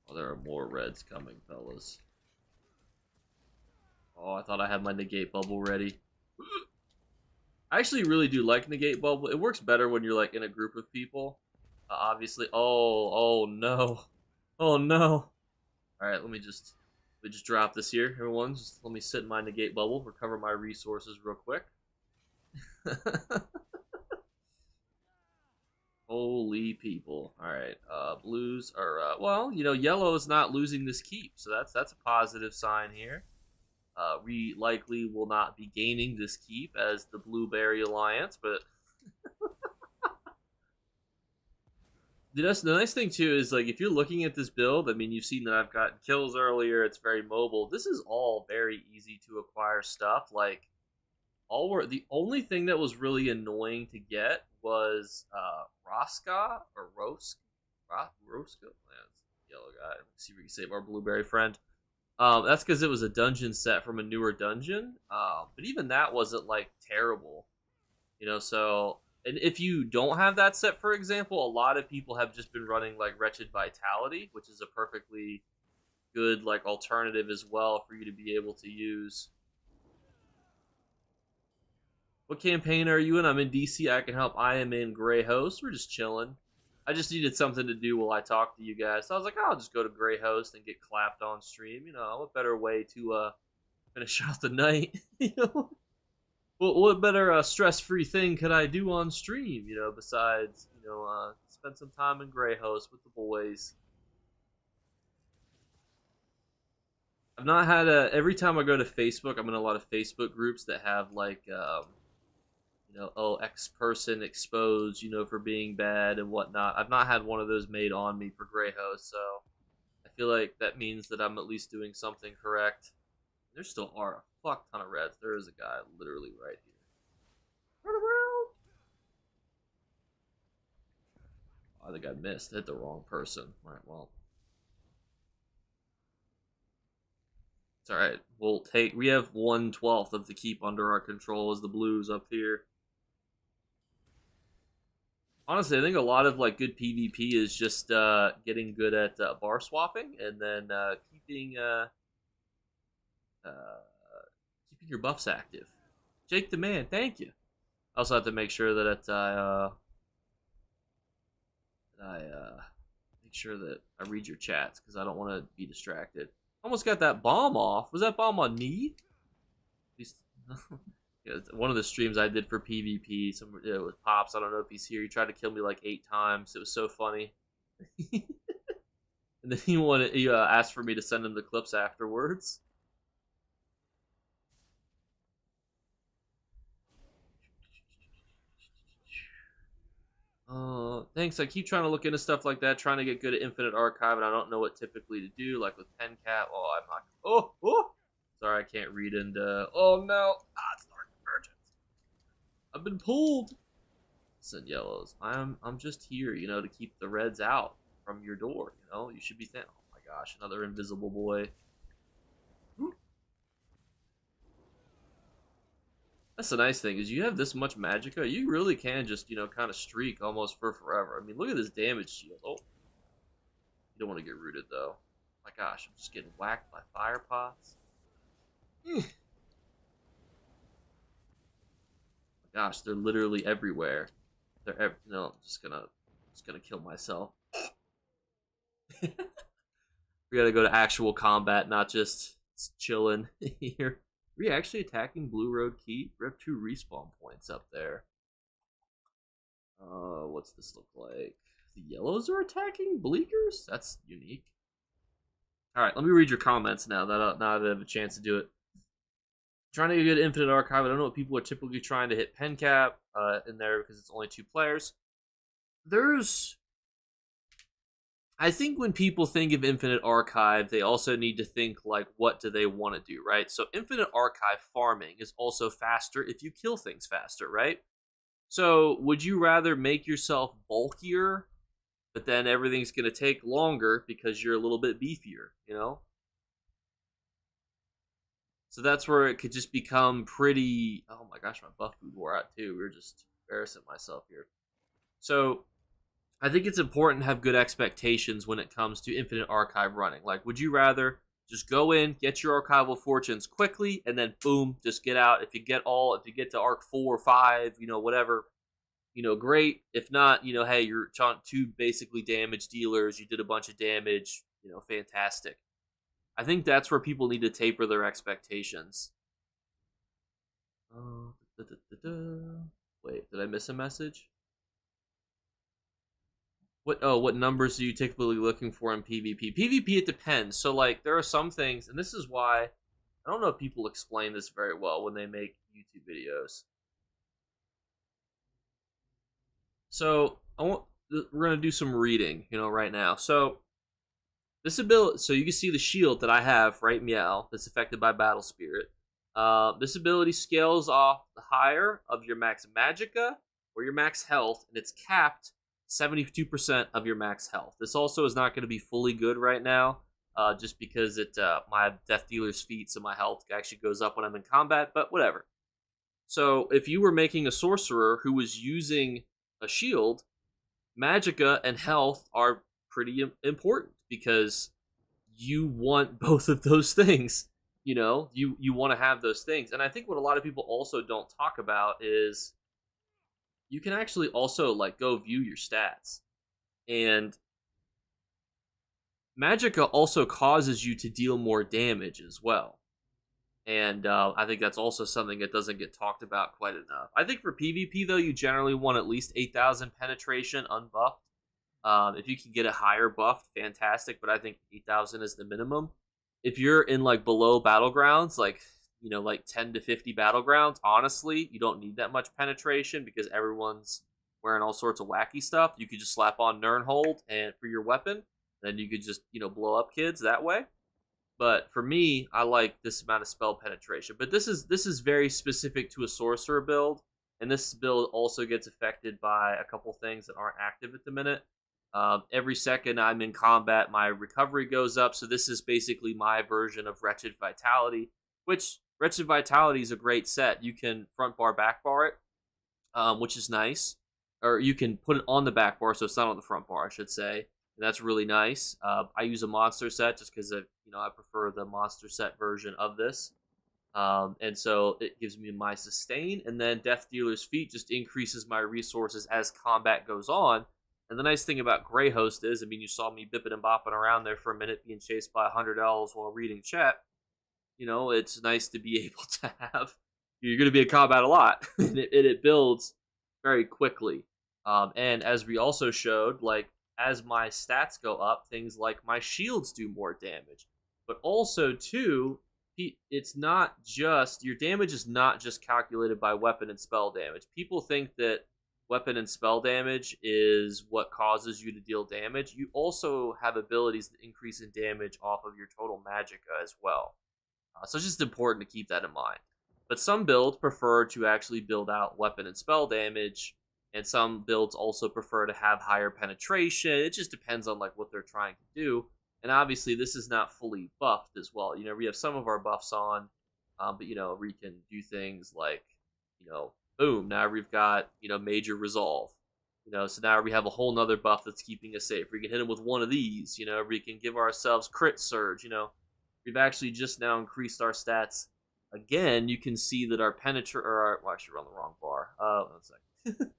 Oh, there are more reds coming, fellas. Oh, I thought I had my negate bubble ready. I actually really do like negate bubble. It works better when you're like in a group of people. Obviously. Oh no. Oh no. All right, let me just drop this here, everyone. Just let me sit in my negate bubble, recover my resources real quick. Holy people! All right, blues are well, you know, yellow is not losing this keep, so that's a positive sign here. We likely will not be gaining this keep as the Blueberry Alliance, but the nice thing too is like if you're looking at this build, I mean, you've seen that I've gotten kills earlier. It's very mobile. This is all very easy to acquire stuff. Like the only thing that was really annoying to get was Rosca or Rosca. Yellow guy. Let's see if we can save our blueberry friend. That's because it was a dungeon set from a newer dungeon. But even that wasn't like terrible, you know. So, and if you don't have that set, for example, a lot of people have just been running like Wretched Vitality, which is a perfectly good like alternative as well for you to be able to use. What campaign are you in? I'm in DC. I can help. I am in Grey Host. We're just chilling. I just needed something to do while I talk to you guys. So I was like, oh, I'll just go to Grey Host and get clapped on stream. You know, what better way to finish out the night? You know, what better stress-free thing could I do on stream? You know, besides spend some time in Grey Host with the boys. I've not had a. Every time I go to Facebook, I'm in a lot of Facebook groups that have like oh, X person exposed, for being bad and whatnot. I've not had one of those made on me for Grey Host, so I feel like that means that I'm at least doing something correct. There still are a fuck ton of reds. There is a guy literally right here. Turn around! Oh, I think I missed. I hit the wrong person. Alright, well. It's alright. We have 1/12 of the keep under our control as the blues up here. Honestly, I think a lot of like good PvP is just getting good at bar swapping and then keeping your buffs active. Jake the man, thank you. I also have to make sure that I make sure that I read your chats because I don't want to be distracted. Almost got that bomb off. Was that bomb on me? At least. Yeah, one of the streams I did for PvP, with Pops. I don't know if he's here. He tried to kill me like 8 times. It was so funny. And then he asked for me to send him the clips afterwards. Thanks. I keep trying to look into stuff like that, trying to get good at Infinite Archive, and I don't know what typically to do, like with PenCat. Oh, I'm not. Oh! Sorry, I can't read into. Oh no! It's Dark Convergence. I've been pulled. Listen, yellows. I'm just here, to keep the reds out from your door. You should be thinking. Oh my gosh, another invisible boy. That's the nice thing is you have this much magicka, you really can just kind of streak almost for forever. I mean, look at this damage shield. Oh, you don't want to get rooted though. My gosh, I'm just getting whacked by fire pots. My gosh, they're literally everywhere. No, I'm just gonna kill myself. We gotta go to actual combat, not just chilling here. Are we actually attacking Blue Road Keep? We have 2 respawn points up there. What's this look like? The yellows are attacking bleakers? That's unique. Alright, let me read your comments now that I have a chance to do it. Trying to get a good Infinite Archive. I don't know what people are typically trying to hit pen cap in there because it's only 2 players. I think when people think of Infinite Archive, they also need to think, like, what do they want to do, right? So Infinite Archive farming is also faster if you kill things faster, right? So would you rather make yourself bulkier, but then everything's going to take longer because you're a little bit beefier, you know? So that's where it could just become pretty... Oh my gosh, my buff food wore out too. We're just embarrassing myself here. So I think it's important to have good expectations when it comes to Infinite Archive running. Like, would you rather just go in, get your archival fortunes quickly, and then boom, just get out? If you get to arc 4 or 5, you know, whatever, you know, great. If not, you know, hey, you're 2 basically damage dealers, you did a bunch of damage, you know, fantastic. I think that's where people need to taper their expectations. Wait, did I miss a message? What numbers are you typically looking for in PvP? PvP, it depends. So, like, there are some things, and this is why I don't know if people explain this very well when they make YouTube videos. So, we're gonna do some reading, you know, right now. So, this ability, so you can see the shield that I have, right, Meow, that's affected by Battle Spirit. This ability scales off the higher of your max Magicka or your max health, and it's capped 72% of your max health. This also is not going to be fully good right now, just because my Death Dealer's feat, so my health actually goes up when I'm in combat, but whatever. So if you were making a sorcerer who was using a shield, Magicka and health are pretty important because you want both of those things. You know, you want to have those things. And I think what a lot of people also don't talk about is you can actually also, like, go view your stats. And Magicka also causes you to deal more damage as well. And I think that's also something that doesn't get talked about quite enough. I think for PvP, though, you generally want at least 8,000 penetration unbuffed. If you can get a higher buffed, fantastic, but I think 8,000 is the minimum. If you're in, like, below battlegrounds, like, you know, like 10 to 50 battlegrounds, honestly, you don't need that much penetration because everyone's wearing all sorts of wacky stuff. You could just slap on Nernhold and for your weapon, then you could just, you know, blow up kids that way. But for me, I like this amount of spell penetration. But this is very specific to a sorcerer build, and this build also gets affected by a couple things that aren't active at the minute. Every second I'm in combat, my recovery goes up. So this is basically my version of Wretched Vitality, which Wretched Vitality is a great set. You can front bar, back bar it, which is nice. Or you can put it on the back bar, so it's not on the front bar, I should say. And that's really nice. I use a monster set just because I prefer the monster set version of this. And so it gives me my sustain, and then Death Dealer's Feat just increases my resources as combat goes on. And the nice thing about Grey Host is, I mean, you saw me bipping and bopping around there for a minute being chased by 100 elves while reading chat. You know, it's nice to be able to have... You're going to be in combat a lot, and it builds very quickly. And as we also showed, like, as my stats go up, things like my shields do more damage. But also, too, it's not just... Your damage is not just calculated by weapon and spell damage. People think that weapon and spell damage is what causes you to deal damage. You also have abilities that increase in damage off of your total Magicka as well. So it's just important to keep that in mind. But some builds prefer to actually build out weapon and spell damage, and some builds also prefer to have higher penetration. It just depends on, like, what they're trying to do. And obviously, this is not fully buffed as well. You know, we have some of our buffs on, but, you know, we can do things like, you know, boom, now we've got, you know, major resolve. You know, so now we have a whole nother buff that's keeping us safe. We can hit him with one of these, you know, we can give ourselves crit surge, you know. We've actually just now increased our stats. Again, you can see that our well, actually, we're on the wrong bar. 1 second.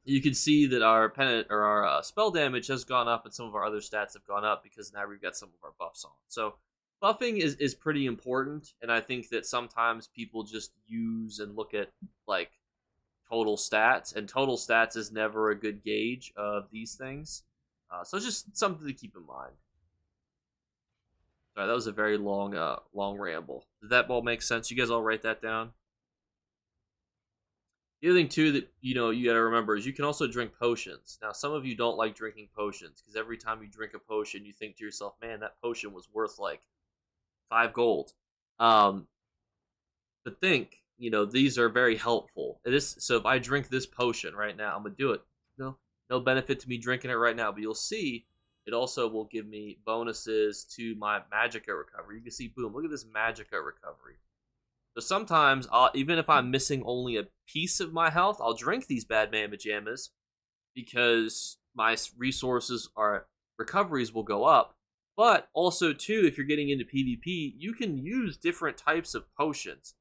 You can see that our spell damage has gone up, and some of our other stats have gone up because now we've got some of our buffs on. So buffing is pretty important, and I think that sometimes people just use and look at, like, total stats, and total stats is never a good gauge of these things. So it's just something to keep in mind. Sorry, that was a very long ramble. Did that all make sense? You guys all write that down? The other thing too that you gotta remember is you can also drink potions. Now, some of you don't like drinking potions because every time you drink a potion, you think to yourself, "Man, that potion was worth like 5 gold." Um, but think, these are very helpful. It is so if I drink this potion right now, I'm gonna do it. No benefit to me drinking it right now, but you'll see it also will give me bonuses to my magicka recovery. You can see, boom, look at this magicka recovery. So sometimes, even if I'm missing only a piece of my health, I'll drink these bad mamma jammas because my resources are recoveries will go up. But also, too, if you're getting into PvP, you can use different types of potions.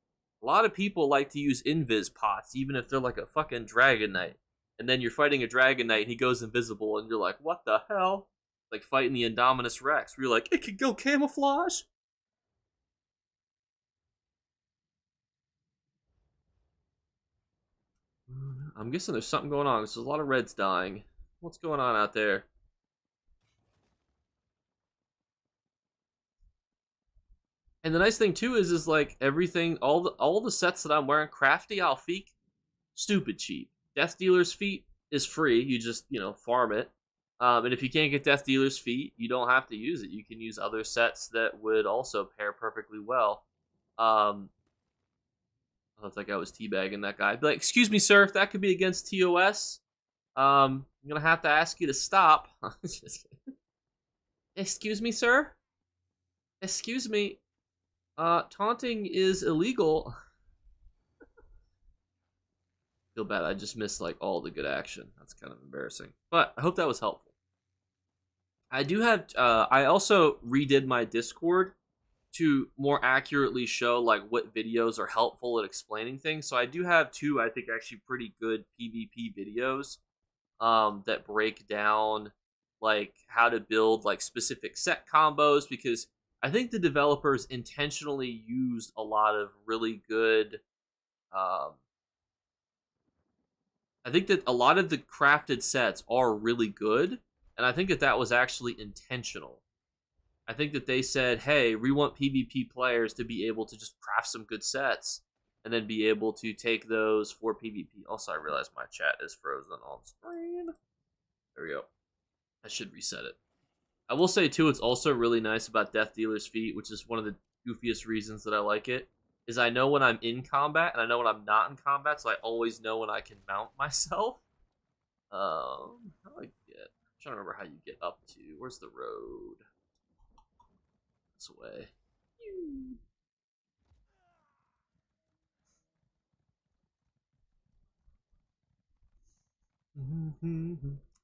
A lot of people like to use invis pots, even if they're like a fucking Dragon Knight. And then you're fighting a Dragon Knight, and he goes invisible, and you're like, what the hell? Like fighting the Indominus Rex, where you're like, it could go camouflage? I'm guessing there's something going on. There's a lot of reds dying. What's going on out there? And the nice thing too is like everything, all the sets that I'm wearing, Crafty Alfiq, stupid cheap. Death Dealer's Feet is free. You just farm it. And if you can't get Death Dealer's Feet, you don't have to use it. You can use other sets that would also pair perfectly well. I thought that guy was teabagging that guy. I'd be like, excuse me, sir, if that could be against TOS, I'm gonna have to ask you to stop. Excuse me, sir? Excuse me. Taunting is illegal. Feel bad, I just missed like all the good action. That's kind of embarrassing. But I hope that was helpful. I do have I also redid my Discord to more accurately show like what videos are helpful at explaining things. So I do have two, I think, actually pretty good PvP videos that break down like how to build like specific set combos, because I think the developers intentionally used a lot of really good I think that a lot of the crafted sets are really good, and I think that that was actually intentional. I think that they said, hey, we want PvP players to be able to just craft some good sets and then be able to take those for PvP. Also, I realize my chat is frozen on screen. There we go. I should reset it. I will say, too, it's also really nice about Death Dealer's Feet, which is one of the goofiest reasons that I like it, is I know when I'm in combat and I know when I'm not in combat, so I always know when I can mount myself. How do I get? I'm trying to remember how you get up to. Where's the road? This way.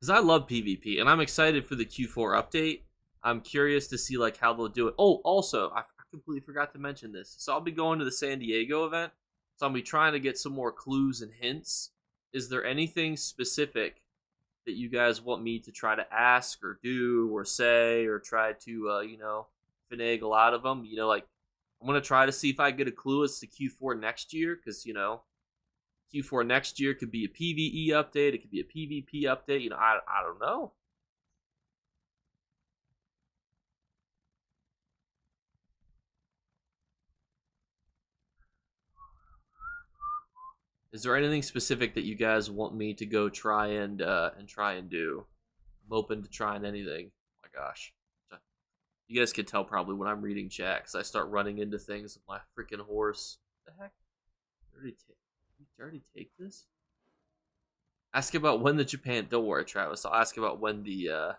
Because I love PvP, and I'm excited for the Q4 update. I'm curious to see like how they'll do it. Oh, also, I completely forgot to mention this. So I'll be going to the San Diego event, so I'll be trying to get some more clues and hints. Is there anything specific that you guys want me to try to ask or do or say or try to finagle out of them? Like I'm gonna try to see if I get a clue as to Q4 next year, because Q4 next year could be a PvE update, it could be a PvP update. I don't know. Is there anything specific that you guys want me to go try and do? I'm open to trying anything. Oh my gosh. You guys can tell probably when I'm reading chat, because I start running into things with my freaking horse. What the heck? Did you already take this? Ask about when the Japan. Don't worry, Travis. I'll ask about when when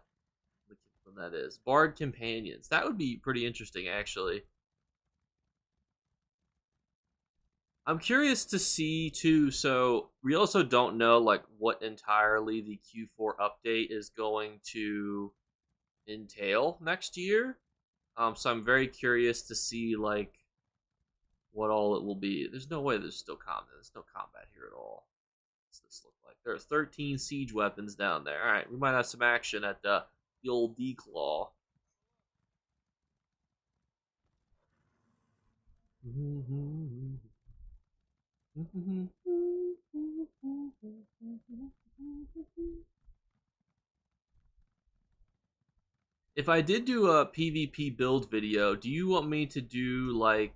that is. Bard companions. That would be pretty interesting, actually. I'm curious to see too. So we also don't know like what entirely the Q4 update is going to entail next year. So I'm very curious to see like what all it will be. There's no way there's still combat. There's no combat here at all. What's this look like? There are 13 siege weapons down there. All right, we might have some action at the old D-Claw. If I did do a PvP build video, do you want me to do like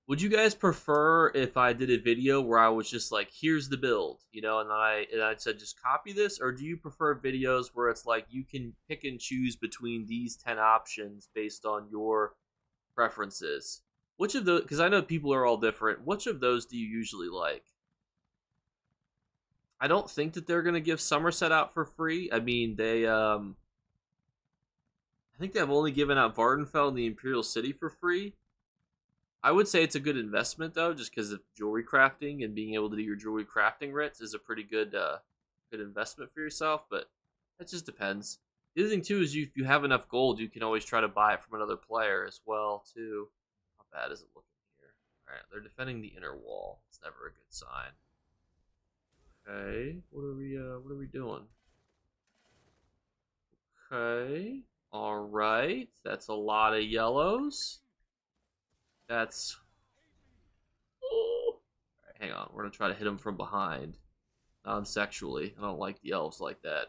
would you guys prefer if I did a video where I was just like, here's the build, you know, and I said just copy this, or do you prefer videos where it's like you can pick and choose between these 10 options based on your preferences? Which of those, because I know people are all different, which of those do you usually like? I don't think that they're gonna give Somerset out for free. I mean, I think they've only given out Vardenfell and the Imperial City for free. I would say it's a good investment though, just because of jewelry crafting and being able to do your jewelry crafting writs is a pretty good investment for yourself. But that just depends. The other thing too is if you have enough gold, you can always try to buy it from another player as well too. How bad is it looking here? All right, they're defending the inner wall. It's never a good sign. Okay, what are we doing? Okay, all right, that's a lot of yellows. That's. Oh. Right, hang on, we're gonna try to hit him from behind, non-sexually. I don't like the elves like that.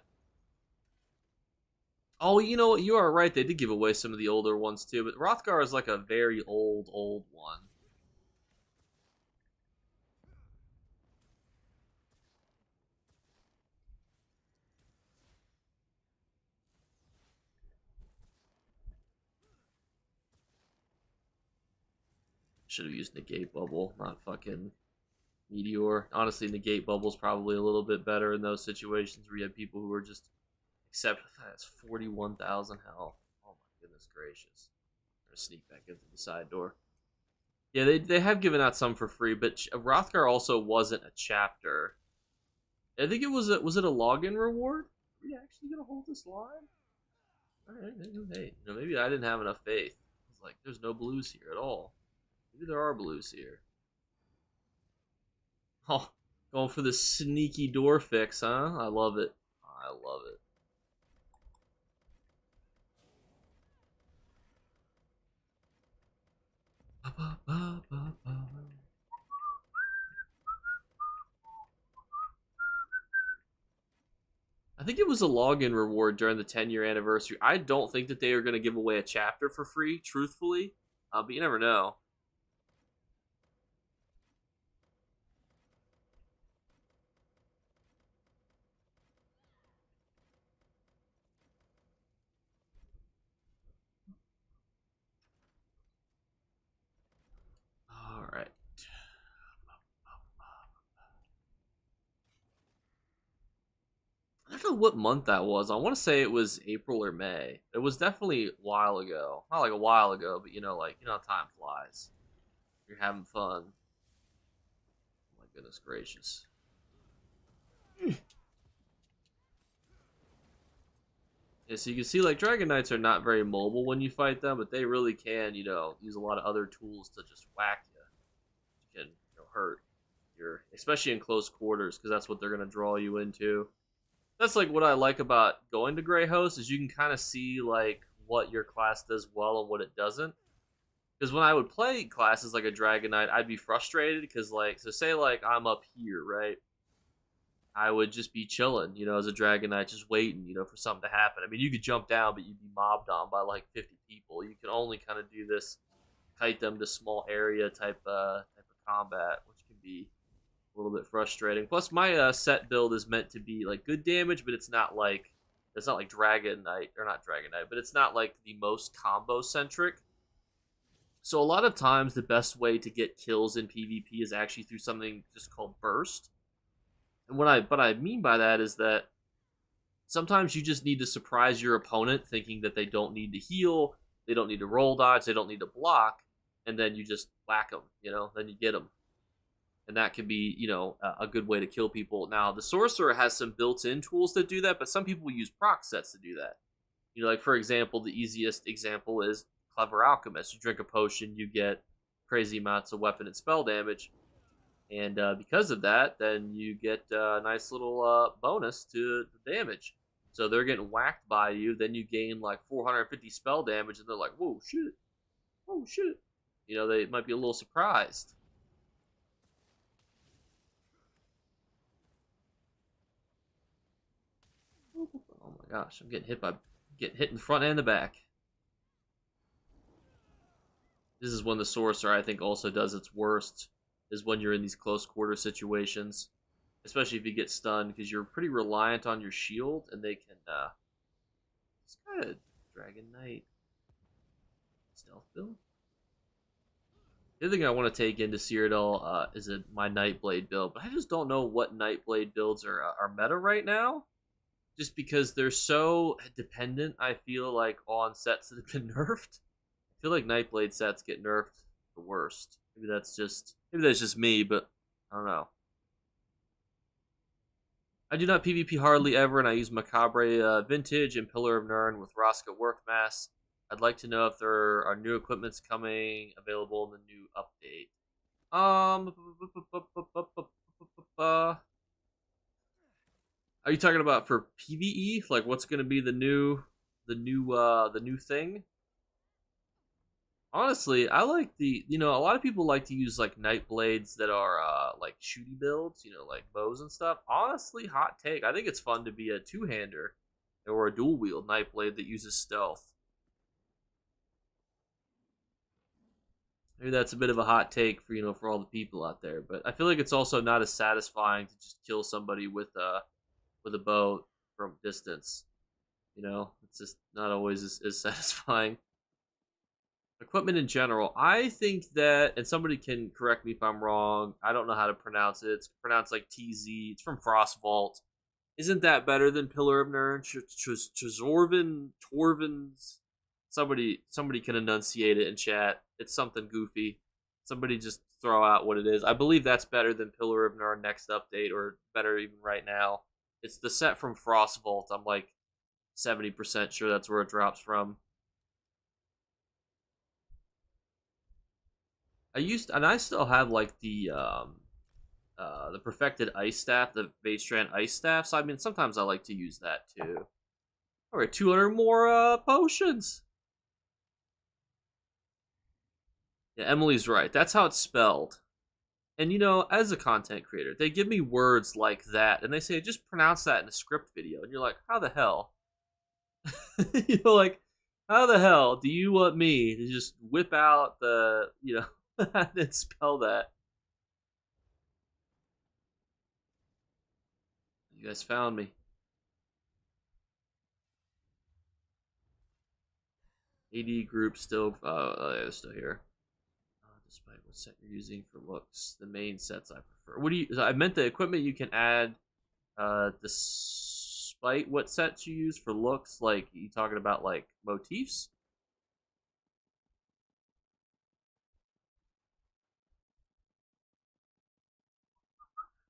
Oh, you know what? You are right. They did give away some of the older ones too, but Rothgar is like a very old one. Should have used negate bubble, not fucking meteor. Honestly, negate bubble's probably a little bit better in those situations where you have people who are just except that's 41,000 health. Oh my goodness gracious! I'm gonna sneak back into the side door. Yeah, they have given out some for free, but Rothgar also wasn't a chapter. I think it was was it a login reward? Are we actually gonna hold this line? All right, hey, you know, maybe I didn't have enough faith. It's like there's no blues here at all. Maybe there are blues here. Oh, going for the sneaky door fix, huh? I love it. I love it. I think it was a login reward during the 10-year anniversary. I don't think that they are going to give away a chapter for free, truthfully. But you never know. All right. I don't know what month that was. I want to say it was April or May. It was definitely a while ago. Not like a while ago, but like how time flies. You're having fun. Oh my goodness gracious. Yeah, so you can see like Dragon Knights are not very mobile when you fight them, but they really can, use a lot of other tools to just whack you. You can, hurt. You're especially in close quarters because that's what they're gonna draw you into. That's like what I like about going to Grey Host is you can kind of see like what your class does well and what it doesn't. Because when I would play classes like a Dragon Knight, I'd be frustrated because like so say like I'm up here, right? I would just be chilling, as a Dragon Knight, just waiting, for something to happen. I mean, you could jump down, but you'd be mobbed on by like 50 people. You can only kind of do this, kite them to small area type of combat, which can be a little bit frustrating. Plus, my set build is meant to be like good damage, but it's not like Dragon Knight or not Dragon Knight, but it's not like the most combo centric. So a lot of times, the best way to get kills in PvP is actually through something just called burst. And what I mean by that is that sometimes you just need to surprise your opponent thinking that they don't need to heal, they don't need to roll dodge, they don't need to block, and then you just whack them, then you get them. And that can be, a good way to kill people. Now, the Sorcerer has some built-in tools that do that, but some people use proc sets to do that. Like, for example, the easiest example is Clever Alchemist. You drink a potion, you get crazy amounts of weapon and spell damage. And because of that, then you get a nice little bonus to the damage. So they're getting whacked by you, then you gain like 450 spell damage, and they're like, whoa, shit. Oh, shit. They might be a little surprised. Oh my gosh, I'm getting hit in the front and the back. This is when the sorcerer, I think, also does its worst, is when you're in these close quarter situations, especially if you get stunned, because you're pretty reliant on your shield, and they can it's kind of Dragon Knight stealth build. The other thing I want to take into Cyrodiil is my Nightblade build, but I just don't know what Nightblade builds are meta right now. Just because they're so dependent, I feel like, on sets that have been nerfed. I feel like Nightblade sets get nerfed the worst. Maybe that's just me, but I don't know. I do not PvP hardly ever, and I use Macabre Vintage and Pillar of Nirn with Raska Workmass. I'd like to know if there are new equipments coming available in the new update. Are you talking about for PvE? Like what's going to be the new thing? Honestly, I like a lot of people like to use like night blades that are like shooty builds, like bows and stuff. Honestly, hot take. I think it's fun to be a two-hander or a dual wield night blade that uses stealth. Maybe that's a bit of a hot take for all the people out there, but I feel like it's also not as satisfying to just kill somebody with a bow from distance. It's just not always as satisfying. Equipment in general, I think that, and somebody can correct me if I'm wrong, I don't know how to pronounce it. It's pronounced like TZ. It's from Frostvault. Isn't that better than Pillar of Nirn? Torvins? Somebody can enunciate it in chat. It's something goofy. Somebody just throw out what it is. I believe that's better than Pillar of Nirn next update, or better even right now. It's the set from Frostvault. I'm like 70% sure that's where it drops from. I still have like the perfected ice staff, the Vastrand ice staff. So I mean, sometimes I like to use that too. All right, 200 more potions. Yeah, Emily's right. That's how it's spelled. And as a content creator, they give me words like that, and they say just pronounce that in a script video, and you're like, how the hell? Like, how the hell do you want me to just whip out the and spell that? You guys found me. AD group still, they're still here. Despite what set you're using for looks, the main sets I prefer. What do you? I meant the equipment you can add. Despite what sets you use for looks, like you talking about like motifs?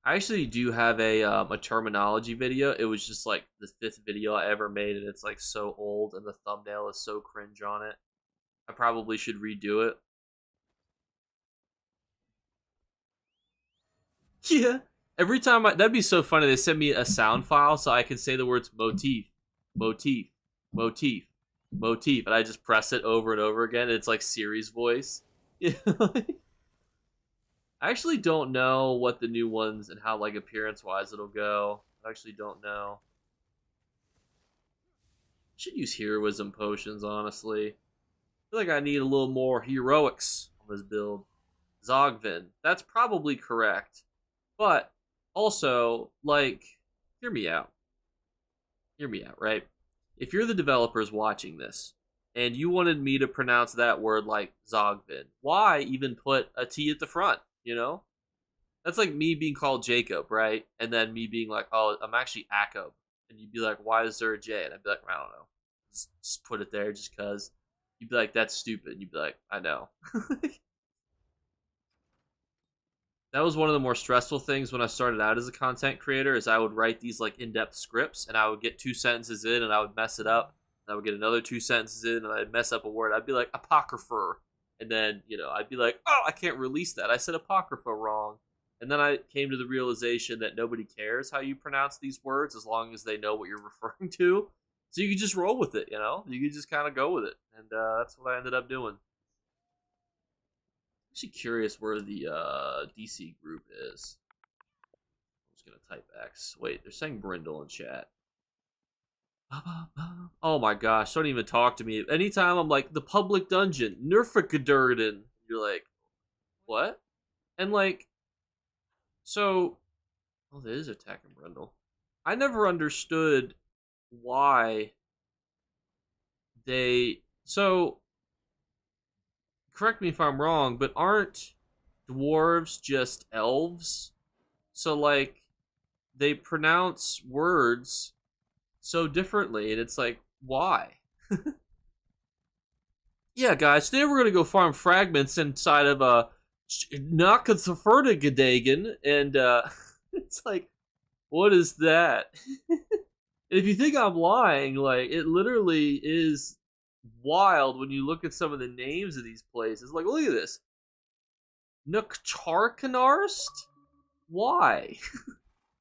I actually do have a terminology video. It was just like the 5th video I ever made, and it's like so old, and the thumbnail is so cringe on it. I probably should redo it. Yeah. Every time that'd be so funny. They send me a sound file so I can say the words motif, motif, motif, motif, and I just press it over and over again. And it's like Siri's voice. Yeah. I actually don't know what the new ones and how like appearance wise it'll go. I actually don't know. I should use heroism potions, honestly. I feel like I need a little more heroics on this build. Zogvin. That's probably correct. But also, like, hear me out. Hear me out, right? If you're the developers watching this and you wanted me to pronounce that word like Zogvin, why even put a T at the front? That's like me being called Jacob, right? And then me being like, oh, I'm actually Acob. And you'd be like, why is there a J? And I'd be like, I don't know. Just put it there just because. You'd be like, that's stupid. And you'd be like, I know. That was one of the more stressful things when I started out as a content creator, is I would write these like in-depth scripts, and I would get 2 sentences in and I would mess it up. And I would get another 2 sentences in and I'd mess up a word. I'd be like apocrypher. And then, I'd be like, oh, I can't release that. I said apocrypha wrong. And then I came to the realization that nobody cares how you pronounce these words as long as they know what you're referring to. So you can just roll with it, You can just kind of go with it. And that's what I ended up doing. I'm actually curious where the DC group is. I'm just going to type X. Wait, they're saying Brindle in chat. Oh my gosh, don't even talk to me. Anytime I'm like, the public dungeon, Nerfakadurden, you're like, what? And like, so, oh, that is Attack and Brundle. I never understood why so, correct me if I'm wrong, but aren't dwarves just elves? So, like, they pronounce words so differently, and it's like, why? Yeah, guys, today we're gonna go farm fragments inside of a Nakathaferdagadegan, and it's like, what is that? If you think I'm lying, like, it literally is wild when you look at some of the names of these places. Like, look at this. Nukcharkanarst? Why?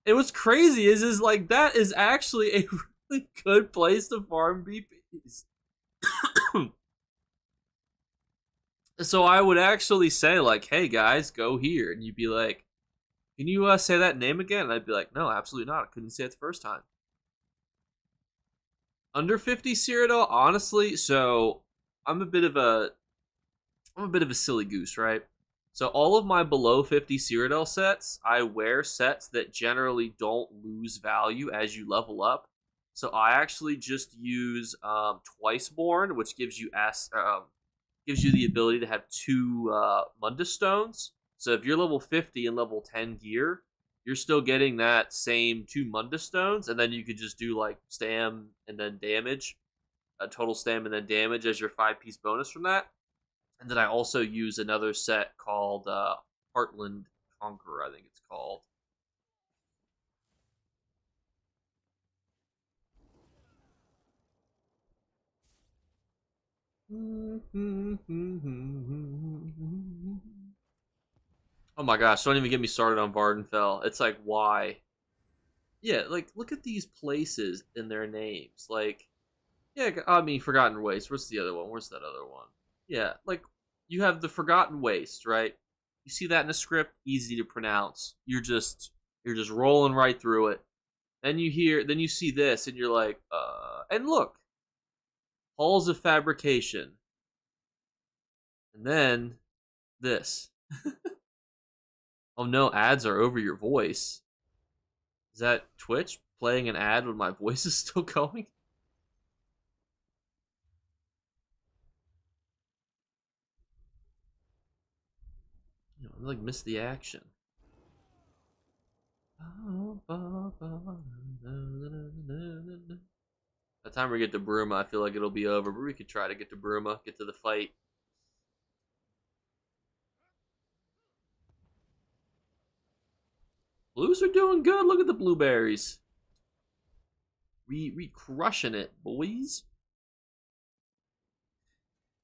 And what's crazy is like that is actually a really good place to farm BPs. So I would actually say like, "Hey guys, go here," and you'd be like, "Can you say that name again?" And I'd be like, "No, absolutely not. I couldn't say it the first time." Under 50 Cyrodiil, honestly. So I'm a bit of a silly goose, right? So all of my below 50 Cyrodiil sets, I wear sets that generally don't lose value as you level up. So I actually just use Twiceborn, which gives you the ability to have two Mundus stones. So if you're level 50 and level 10 gear, you're still getting that same two Mundus stones, and then you could just do like stam and then damage, total stam and then damage as your 5-piece bonus from that. And then I also use another set called Heartland Conqueror, I think it's called. Oh my gosh, don't even get me started on Vardenfell. It's like, why? Yeah, like, look at these places in their names. Like, yeah, I mean, Forgotten Waste. What's the other one? Where's that other one? Yeah, like, you have the Forgotten Waste, right? You see that in a script, easy to pronounce. You're just rolling right through it. Then you see this, and you're like, and look, Halls of Fabrication. And then this. Oh no, ads are over your voice. Is that Twitch playing an ad when my voice is still going? You know, I like missed the action. By the time we get to Bruma, I feel like it'll be over, but we could try to get to Bruma, get to the fight. Blues are doing good. Look at the blueberries. We crushing it, boys.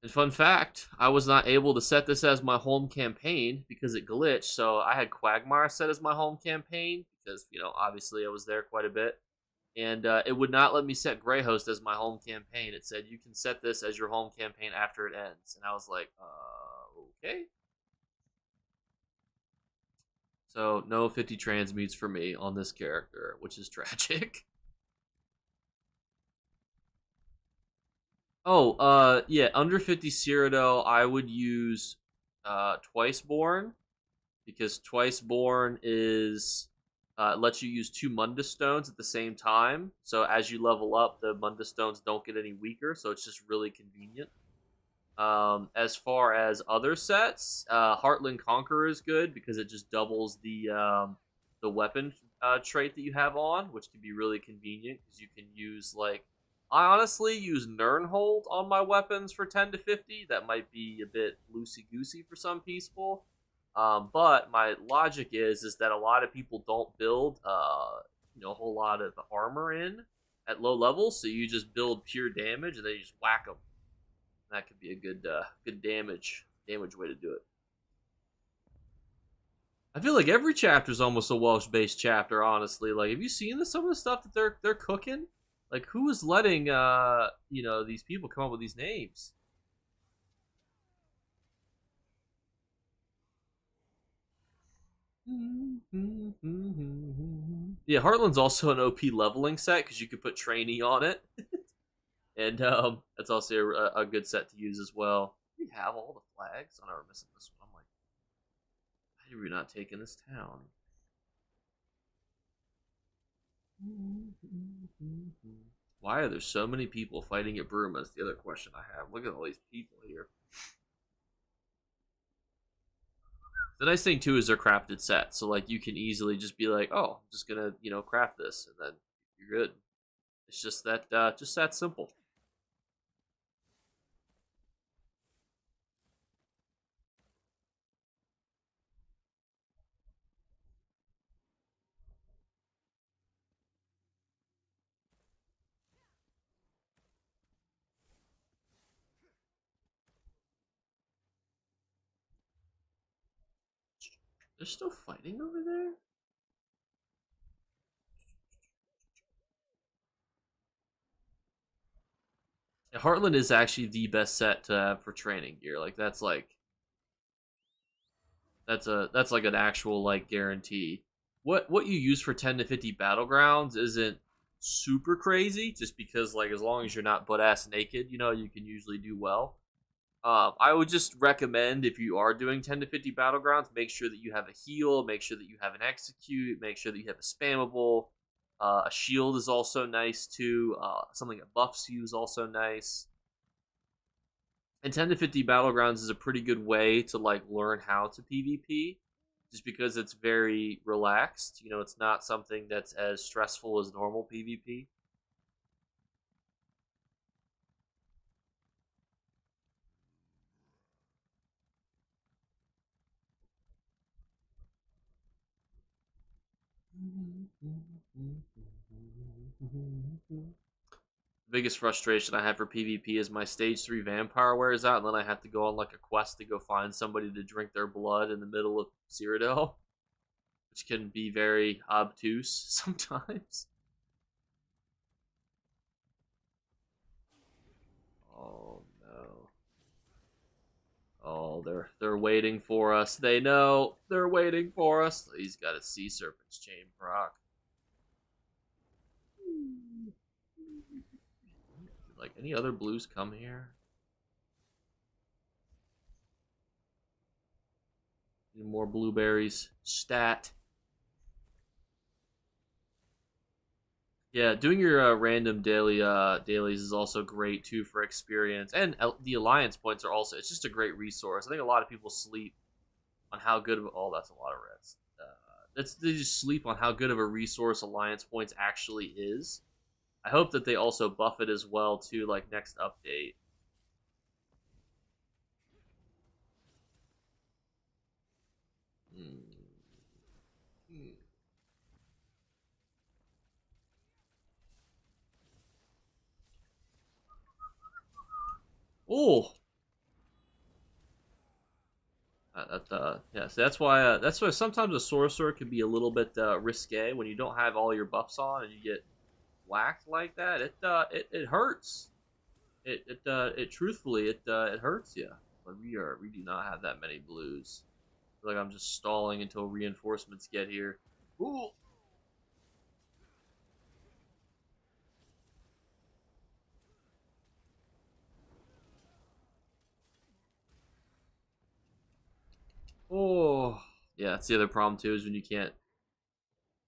And fun fact, I was not able to set this as my home campaign because it glitched. So I had Quagmire set as my home campaign because, obviously I was there quite a bit. And it would not let me set Greyhost as my home campaign. It said, you can set this as your home campaign after it ends. And I was like, okay. So no 50 transmutes for me on this character, which is tragic. Oh, yeah, under 50 Cyrodiil, I would use Twiceborn, because Twiceborn lets you use two Mundus stones at the same time. So as you level up, the Mundus stones don't get any weaker, so it's just really convenient. As far as other sets, Heartland Conqueror is good because it just doubles the weapon trait that you have on, which can be really convenient because you can use like, I honestly use Nernhold on my weapons for 10 to 50. That might be a bit loosey goosey for some people. But my logic is that a lot of people don't build a whole lot of armor in at low levels, so you just build pure damage and then you just whack them. That could be a good damage way to do it. I feel like every chapter is almost a Welsh based chapter. Honestly, like, have you seen some of the stuff that they're cooking? Like, who is letting these people come up with these names? Yeah, Heartland's also an OP leveling set because you could put trainee on it. And that's also a good set to use as well. We have all the flags. Oh no, we're missing this one. I'm like, why did we not take in this town? Why are there so many people fighting at Bruma? Is the other question I have. Look at all these people here. The nice thing too is they're crafted sets, so like you can easily just be like, oh, I'm just gonna craft this, and then you're good. It's just that simple. They're still fighting over there? Yeah, Heartland is actually the best set to have for training gear. That's like an actual like guarantee. What you use for 10 to 50 battlegrounds isn't super crazy, just because like as long as you're not butt ass naked, you can usually do well. I would just recommend, if you are doing 10 to 50 battlegrounds, make sure that you have a heal, make sure that you have an execute, make sure that you have a spammable. A shield is also nice too. Something that buffs you is also nice. And 10 to 50 battlegrounds is a pretty good way to like learn how to PvP, just because it's very relaxed. It's not something that's as stressful as normal PvP. Biggest frustration I have for PvP is my stage 3 vampire wears out, and then I have to go on like a quest to go find somebody to drink their blood in the middle of Cyrodiil, which can be very obtuse sometimes. Oh no. Oh, they're waiting for us. They know they're waiting for us. He's got a sea serpent's chain proc. Like any other blues come here? Need more blueberries. Stat. Yeah, doing your random dailies is also great too for experience, and the alliance points are also. It's just a great resource. I think a lot of people sleep on how good of that's a lot of reds. They just sleep on how good of a resource alliance points actually is. I hope that they also buff it as well too, like next update. Hmm. Oh, yeah. So that's why sometimes a sorcerer can be a little bit risque when you don't have all your buffs on and you get whacked like that. It hurts. It truthfully it hurts you. But we do not have that many blues. I feel like I'm just stalling until reinforcements get here. Ooh. Oh, yeah. That's the other problem too, is when you can't.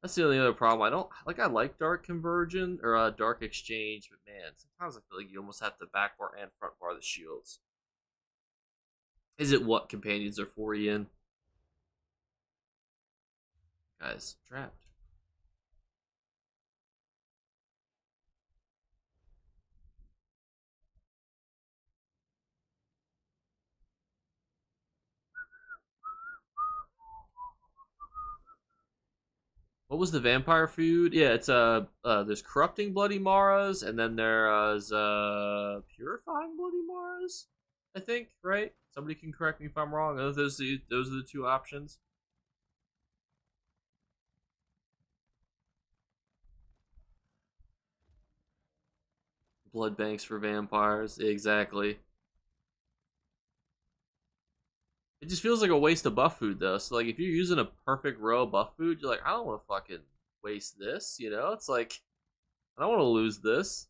That's the only other problem. I don't like. I like dark conversion or dark exchange, but man, sometimes I feel like you almost have to back bar and front bar the shields. Is it what companions are for, Ian? Guys, trapped. What was the vampire food? Yeah, it's there's corrupting bloody maras, and then there's purifying bloody maras. I think, right? Somebody can correct me if I'm wrong. Those are the two options. Blood banks for vampires, exactly. It just feels like a waste of buff food though. So like if you're using a perfect row of buff food, you're like, I don't want to fucking waste this. It's like I don't want to lose this.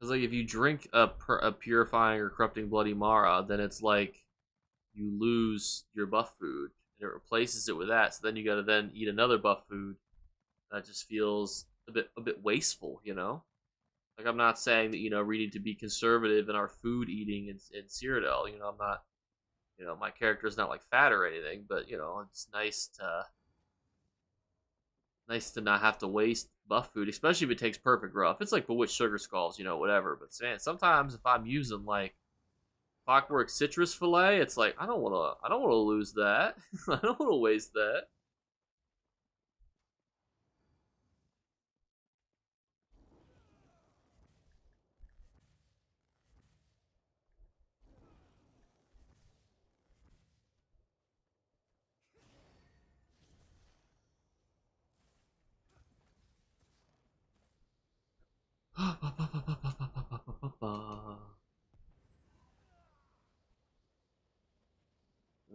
Because like if you drink a purifying or corrupting bloody Mara, then it's like you lose your buff food and it replaces it with that. So then you got to then eat another buff food. That just feels a bit wasteful, you know. Like I'm not saying that we need to be conservative in our food eating in Cyrodiil. I'm not. My character is not like fat or anything, but it's nice to not have to waste buff food, especially if it takes perfect raw. If it's like bewitched sugar skulls, whatever. But man, sometimes if I'm using like clockwork citrus fillet, it's like I don't wanna lose that. I don't wanna waste that.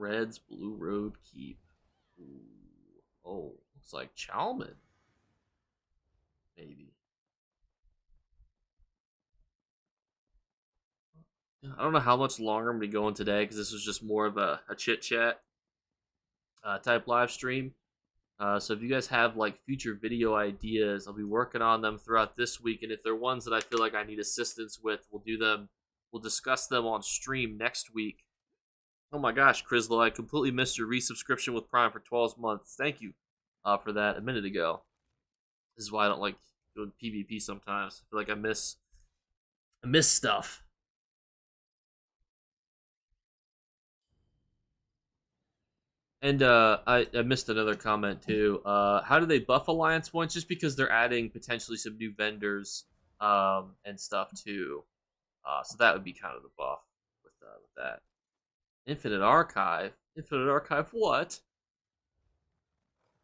Red's Blue Road Keep. Ooh. Oh, looks like Chalman, maybe. I don't know how much longer I'm gonna be going today because this was just more of a chit chat type live stream. So if you guys have like future video ideas, I'll be working on them throughout this week. And if they're ones that I feel like I need assistance with, we'll do them. We'll discuss them on stream next week. Oh my gosh, Crislo, I completely missed your resubscription with Prime for 12 months. Thank you for that a minute ago. This is why I don't like doing PvP sometimes. I feel like I miss stuff. And I missed another comment too. How do they buff Alliance points? Just because they're adding potentially some new vendors and stuff too. So that would be kind of the buff with that. Infinite Archive. Infinite Archive. What?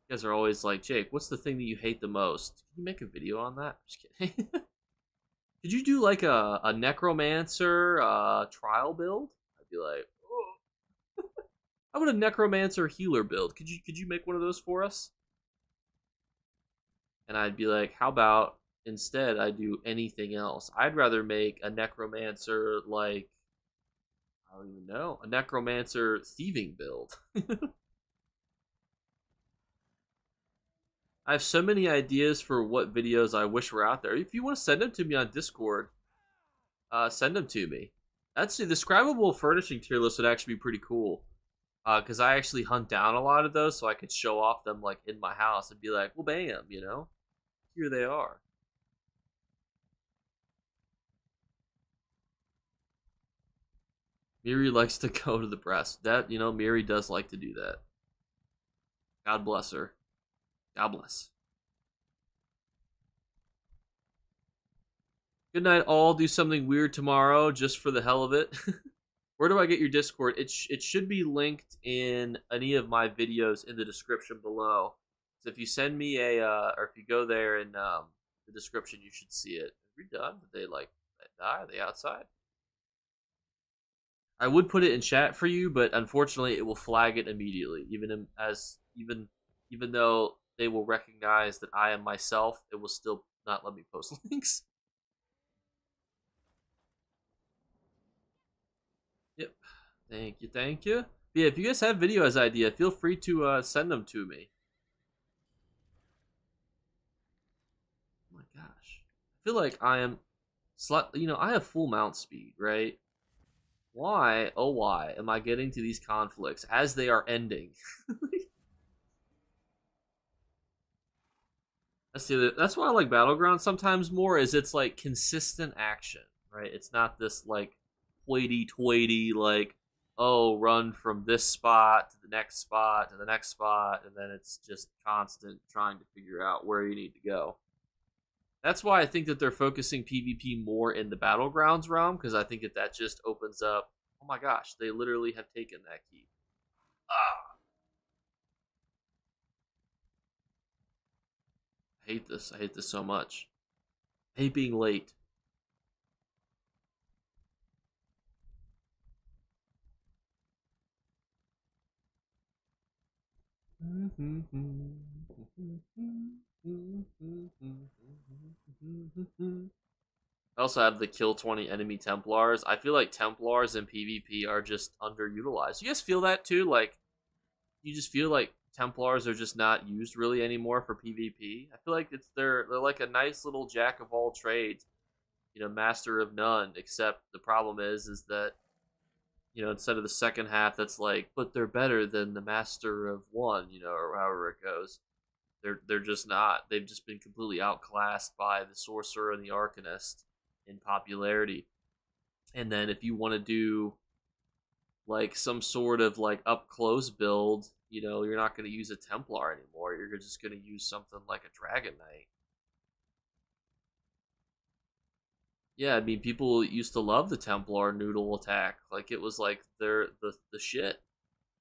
You guys are always like, Jake, what's the thing that you hate the most? Can you make a video on that? Just kidding. Could you do like a Necromancer trial build? I'd be like, how about a Necromancer healer build? Could you make one of those for us? And I'd be like, how about instead I do anything else? I'd rather make a Necromancer like I don't even know, a Necromancer thieving build. I have so many ideas for what videos I wish were out there. If you want to send them to me on Discord, send them to me. That's the describable furnishing tier list would actually be pretty cool. Because I actually hunt down a lot of those, so I could show off them like in my house and be like, well, bam, here they are. Miri likes to go to the breast. That Miri does like to do that. God bless her. God bless. Good night, all. Do something weird tomorrow just for the hell of it. Where do I get your Discord? It should be linked in any of my videos in the description below. So if you send me or if you go there in the description, you should see it. Are we done? Did they like die? Are they outside? I would put it in chat for you, but unfortunately, it will flag it immediately. Even though they will recognize that I am myself, it will still not let me post links. Yep. Thank you, thank you. But yeah, if you guys have video as idea, feel free to send them to me. Oh my gosh, I feel like I am, I have full mount speed, right? Why, oh why, am I getting to these conflicts as they are ending? That's why I like Battlegrounds sometimes more, is it's like consistent action, right? It's not this like hoity-toity like, oh, run from this spot to the next spot to the next spot, and then it's just constant trying to figure out where you need to go. That's why I think that they're focusing PvP more in the Battlegrounds realm, because I think that just opens up. Oh my gosh, they literally have taken that key. Ah, I hate this. I hate this so much. I hate being late. I also have the kill 20 enemy Templars. I feel like Templars in PvP are just underutilized. You guys feel that too? Like, you just feel like Templars are just not used really anymore for PvP. I feel like they're like a nice little jack of all trades, master of none. Except the problem is that instead of the second half, that's like, but they're better than the master of one, or however it goes. They're just not. They've just been completely outclassed by the sorcerer and the arcanist in popularity. And then if you want to do like some sort of like up close build, you're not going to use a Templar anymore. You're just going to use something like a Dragon Knight. Yeah, I mean, people used to love the Templar noodle attack. Like, it was like they're the shit.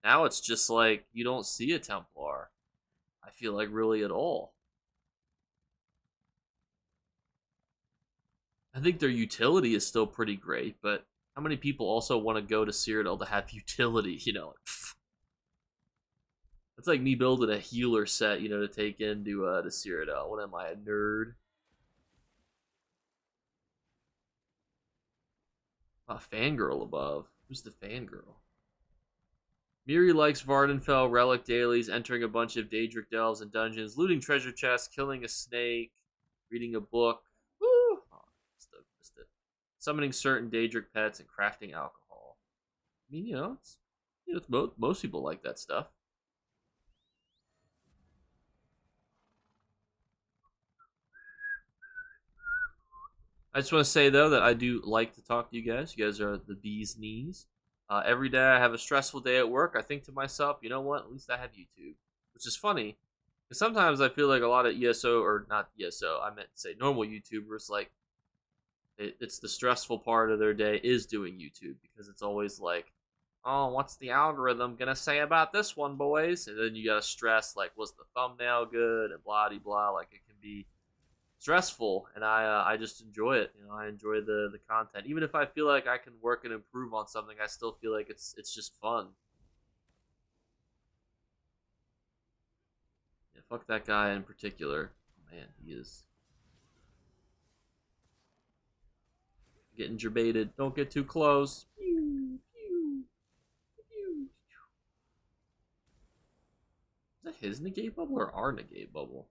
Now it's just like you don't see a Templar, I feel like, really at all. I think their utility is still pretty great, but how many people also want to go to Cyrodiil to have utility? It's like me building a healer set, to take into the Cyrodiil. What am I, a nerd? Oh, fangirl above. Who's the fangirl? Miri likes Vardenfell relic dailies, entering a bunch of Daedric delves and dungeons, looting treasure chests, killing a snake, reading a book. Woo! Oh, missed it. Summoning certain Daedric pets and crafting alcohol. I mean, it's most people like that stuff. I just want to say though that I do like to talk to you guys. You guys are the bee's knees. Every day I have a stressful day at work. I think to myself, you know what? At least I have YouTube, which is funny. Because sometimes I feel like a lot of ESO, or not ESO, I meant to say normal YouTubers, like it's the stressful part of their day is doing YouTube, because it's always like, oh, what's the algorithm gonna say about this one, boys? And then you gotta stress like, was the thumbnail good, and blah de blah. Like, it can be stressful, and I just enjoy it. I enjoy the content, even if I feel like I can work and improve on something. I still feel like it's just fun. Yeah, fuck that guy in particular. Man, he is getting gerbated. Don't get too close. Pew, pew, pew. Is that his negate bubble or our negate bubble?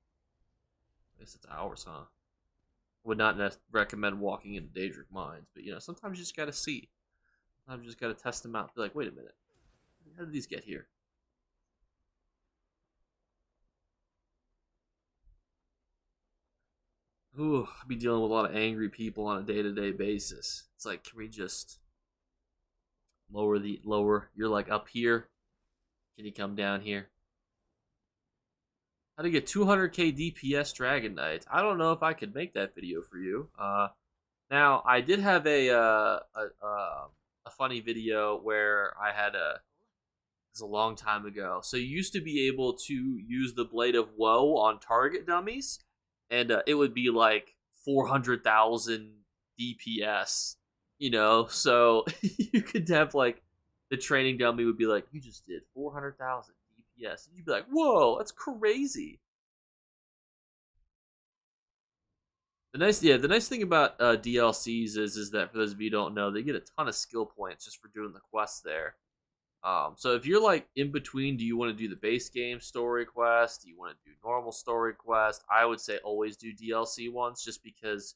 I guess it's ours, huh? Would not recommend walking into Daedric Mines, but sometimes you just gotta see. Sometimes you just gotta test them out. Be like, wait a minute, how did these get here? Ooh, I'll be dealing with a lot of angry people on a day-to-day basis. It's like, can we just lower? You're like up here. Can you come down here? How to get 200k DPS Dragon Knight? I don't know if I could make that video for you. Now I did have a funny video where I had it was a long time ago. So you used to be able to use the Blade of Woe on target dummies, and it would be like 400,000 DPS. So you could have like the training dummy would be like, you just did 400,000 DPS, and you'd be like, whoa, that's crazy. The nice thing about DLCs is that, for those of you who don't know, they get a ton of skill points just for doing the quests there. So if you're like in between, do you want to do the base game story quest? Do you want to do normal story quest? I would say always do DLC ones, just because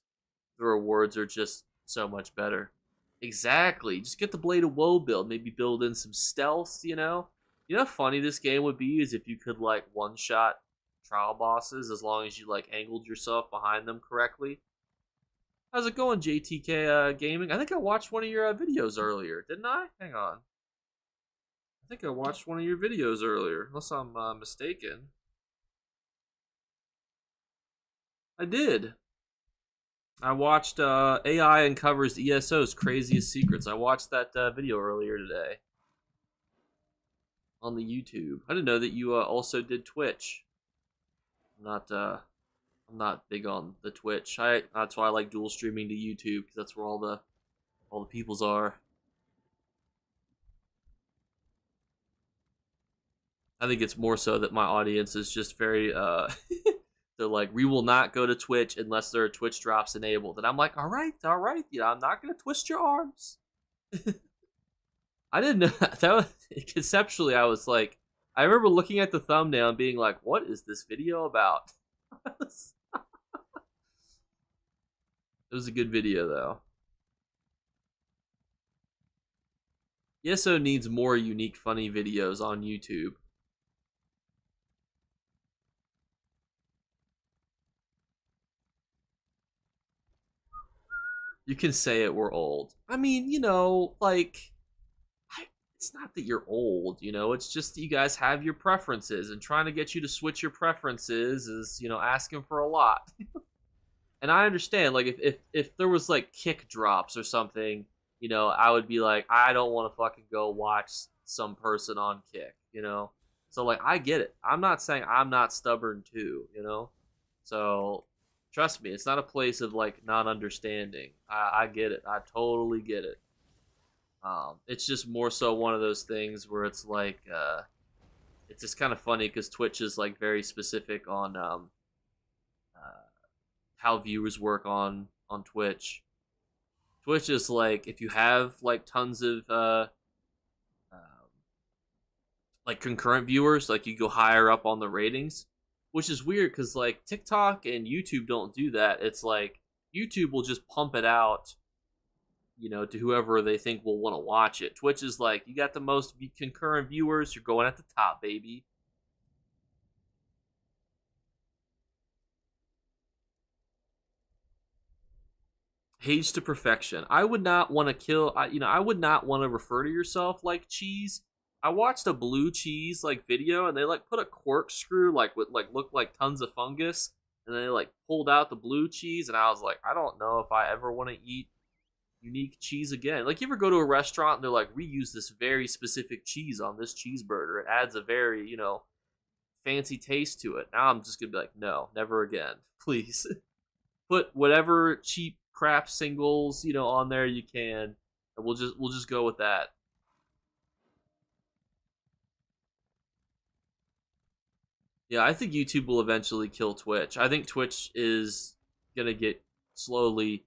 the rewards are just so much better. Exactly. Just get the Blade of Woe build. Maybe build in some stealth, You know how funny this game would be is if you could like one-shot trial bosses as long as you like angled yourself behind them correctly. How's it going, JTK Gaming? I think I watched one of your videos earlier, didn't I? Hang on. I think I watched one of your videos earlier, unless I'm mistaken. I did. I watched AI Uncovers ESO's Craziest Secrets. I watched that video earlier today on the YouTube. I didn't know that you also did Twitch. I'm not big on the Twitch. That's why I like dual streaming to YouTube, because that's where all the peoples are. I think it's more so that my audience is just very They're like, we will not go to Twitch unless there are Twitch drops enabled. And I'm like, all right, I'm not gonna twist your arms. I didn't know that was, conceptually. I was like, I remember looking at the thumbnail and being like, what is this video about? It was a good video though. ESO needs more unique, funny videos on YouTube. You can say it, we're old. I mean, like, it's not that you're old, it's just that you guys have your preferences, and trying to get you to switch your preferences is, asking for a lot. And I understand, like, if there was, like, kick drops or something, I would be like, I don't want to fucking go watch some person on kick, So, like, I get it. I'm not saying I'm not stubborn, too, So, trust me, it's not a place of, like, non-understanding. I get it. I totally get it. It's just more so one of those things where it's like, it's just kind of funny because Twitch is, like, very specific on how viewers work on Twitch. Twitch is like, if you have like tons of like concurrent viewers, like you go higher up on the ratings, which is weird because like TikTok and YouTube don't do that. It's like YouTube will just pump it out, to whoever they think will want to watch it. Twitch is like, you got the most concurrent viewers, you're going at the top, baby. Haze to perfection. I would not want to kill. I would not want to refer to yourself like cheese. I watched a blue cheese like video, and they like put a corkscrew like with like looked like tons of fungus, and they like pulled out the blue cheese, and I was like, I don't know if I ever want to eat unique cheese again. Like, you ever go to a restaurant and they're like, we use this very specific cheese on this cheeseburger. It adds a very fancy taste to it. Now I'm just gonna be like, no, never again, please. Put whatever cheap craft singles on there you can, and we'll just go with that. Yeah, I think YouTube will eventually kill Twitch. I think Twitch is gonna get slowly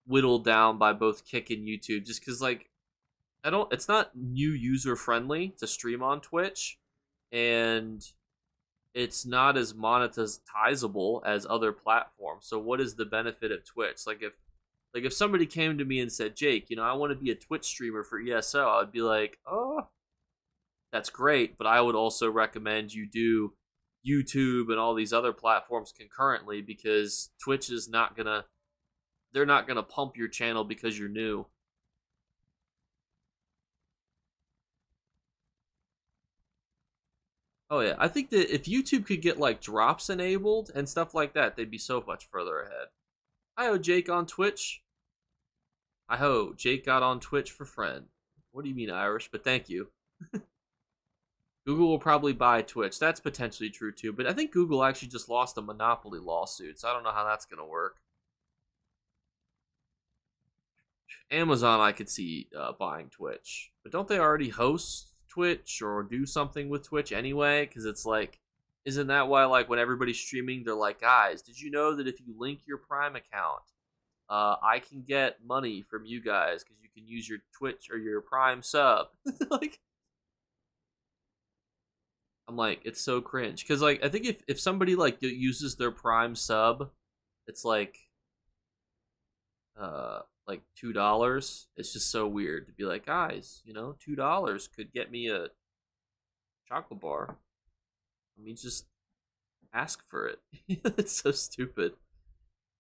whittled down by both Kick and YouTube, just because like it's not new user friendly to stream on Twitch, and it's not as monetizable as other platforms. So what is the benefit of Twitch? Like if somebody came to me and said, Jake, I want to be a Twitch streamer for ESO, I'd be like, oh, that's great, but I would also recommend you do YouTube and all these other platforms concurrently, because Twitch is they're not gonna pump your channel because you're new. Oh yeah, I think that if YouTube could get like drops enabled and stuff like that, they'd be so much further ahead. Hi-ho, Jake on Twitch. Hi-ho, Jake got on Twitch for friend. What do you mean, Irish? But thank you. Google will probably buy Twitch. That's potentially true too, but I think Google actually just lost a monopoly lawsuit, so I don't know how that's going to work. Amazon, I could see buying Twitch, but don't they already host Twitch or do something with Twitch anyway? Because it's like, isn't that why like when everybody's streaming, they're like, guys, did you know that if you link your Prime account, I can get money from you guys because you can use your Twitch or your Prime sub? Like, I'm like, it's so cringe because like I think if somebody like uses their Prime sub, it's like $2. It's just so weird to be like, guys, $2 could get me a chocolate bar. I mean, just ask for it. It's so stupid.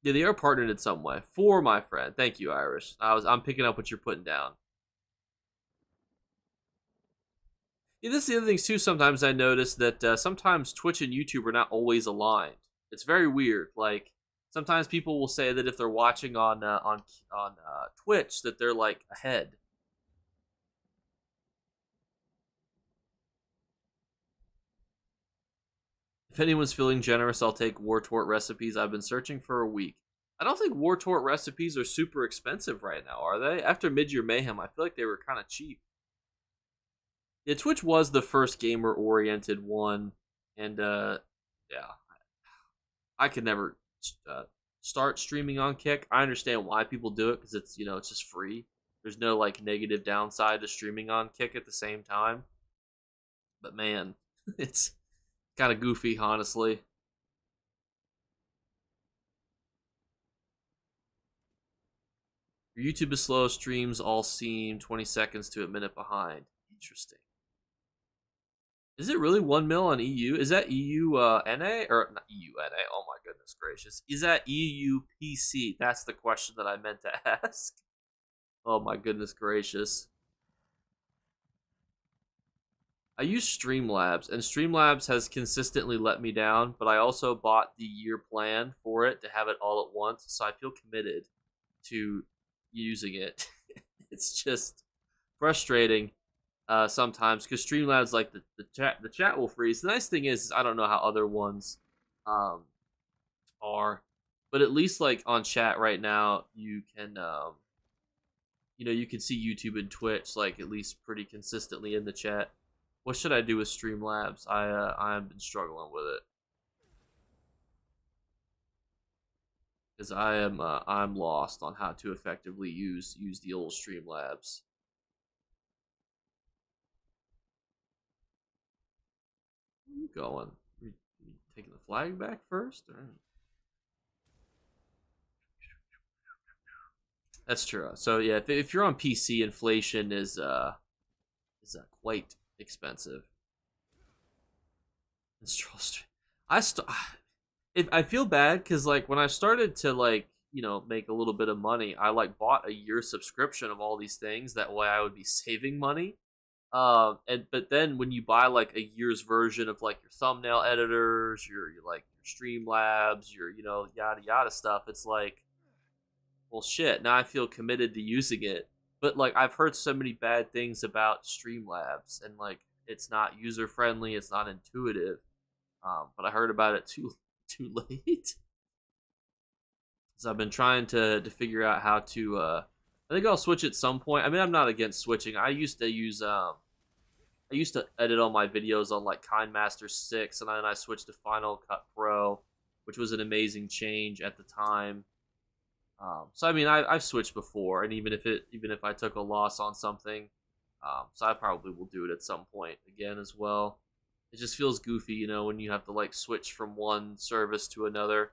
Yeah, they are partnered in some way. For my friend, thank you, Irish. I'm picking up what you're putting down. Yeah, this is the other thing too. Sometimes I notice that sometimes Twitch and YouTube are not always aligned. It's very weird. Like, sometimes people will say that if they're watching on Twitch, that they're like ahead. If anyone's feeling generous, I'll take War Tort recipes. I've been searching for a week. I don't think War Tort recipes are super expensive right now, are they? After Mid-Year Mayhem, I feel like they were kind of cheap. Yeah, Twitch was the first gamer-oriented one, and yeah. I could never start streaming on Kick. I understand why people do it because it's it's just free. There's no like negative downside to streaming on Kick at the same time. But man, it's kind of goofy, honestly. Your YouTube is slow. Streams all seem 20 seconds to a minute behind. Interesting. Is it really 1 mil on EU? Is that EU NA or not EU NA? Oh my goodness gracious! Is that EU PC? That's the question that I meant to ask. Oh my goodness gracious! I use Streamlabs, and Streamlabs has consistently let me down. But I also bought the year plan for it to have it all at once, so I feel committed to using it. It's just frustrating sometimes because Streamlabs like the chat will freeze. The nice thing is I don't know how other ones are, but at least like on chat right now you can you can see YouTube and Twitch like at least pretty consistently in the chat. What should I do with Streamlabs? I've been struggling with it because I'm lost on how to effectively use the old Streamlabs. Where are you going? You taking the flag back first? Or? That's true. So yeah, if you're on PC, inflation is quite expensive. I I feel bad because like when I started to like make a little bit of money, I like bought a year subscription of all these things. That way I would be saving money. But then when you buy like a year's version of like your thumbnail editors, your like your Streamlabs, your yada yada stuff, it's like, well shit. Now I feel committed to using it, but like I've heard so many bad things about Streamlabs, and like it's not user friendly, it's not intuitive. But I heard about it too late. So I've been trying to figure out how to. I think I'll switch at some point. I mean, I'm not against switching. I used to edit all my videos on like KineMaster 6, and then I switched to Final Cut Pro, which was an amazing change at the time. So I mean, I've switched before, and even if I took a loss on something, so I probably will do it at some point again as well. It just feels goofy, when you have to like switch from one service to another.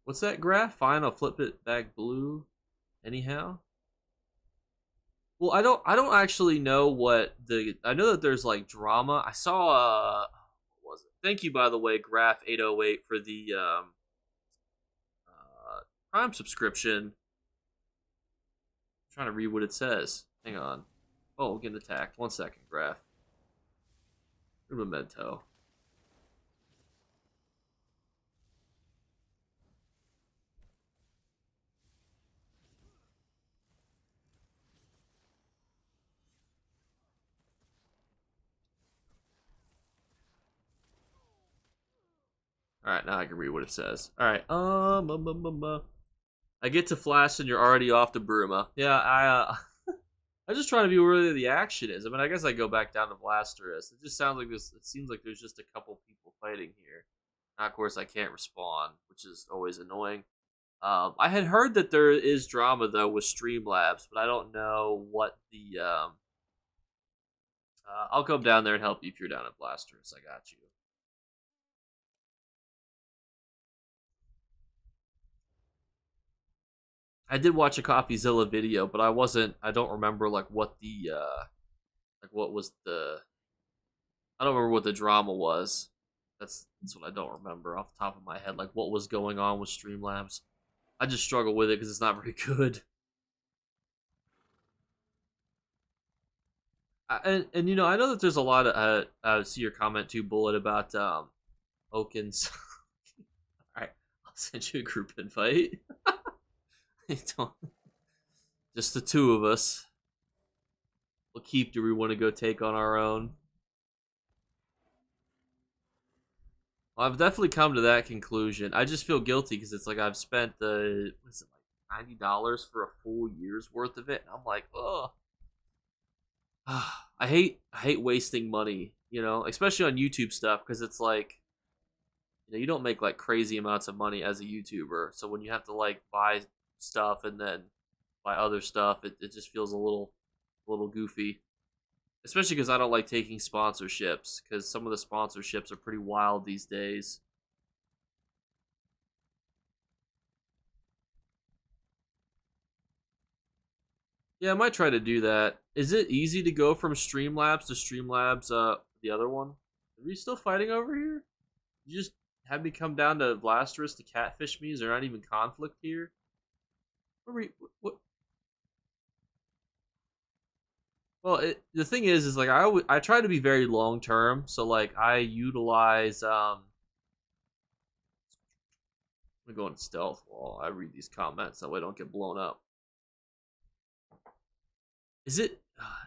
What's that graph? Fine, I'll flip it back blue. Anyhow. Well, I don't actually know I know that there's like drama. I saw what was it? Thank you by the way, Graph 808 for the Prime subscription. I'm trying to read what it says. Hang on. Oh, we're getting attacked. 1 second, Graph. Memento. All right, now I can read what it says. All right, I get to Flash and you're already off to Bruma. Yeah, I'm just trying to be where the action is. I mean, I guess I go back down to Blasterus. It just sounds like this. It seems like there's just a couple people fighting here. Now, of course, I can't respawn, which is always annoying. I had heard that there is drama though with Streamlabs, but I don't know what the. I'll come down there and help you if you're down at Blasterus. I got you. I did watch a CoffeeZilla video, but I don't remember like what the what was the. I don't remember what the drama was. That's what I don't remember off the top of my head. Like what was going on with Streamlabs. I just struggle with it because it's not very good. And I know that there's a lot of I see your comment too, Bullet, about Okins. All right, I'll send you a group invite. Just the two of us. What keep do we want to go take on our own? Well, I've definitely come to that conclusion. I just feel guilty because it's like I've spent like $90 for a full year's worth of it, and I'm like, oh, I hate wasting money you know, especially on YouTube stuff, because it's like, you know, you don't make like crazy amounts of money as a YouTuber. So when you have to like buy stuff and then buy other stuff, it just feels a little goofy. Especially because I don't like taking sponsorships, because some of the sponsorships are pretty wild these days. Yeah, I might try to do that. Is it easy to go from Streamlabs to Streamlabs, the other one? Are we still fighting over here? You just had me come down to Vlasterus to catfish me? Is there not even conflict here? What are we, what? Well, the thing is like I try to be very long term. So like I utilize I'm gonna go in stealth while I read these comments. That way I don't get blown up. Is it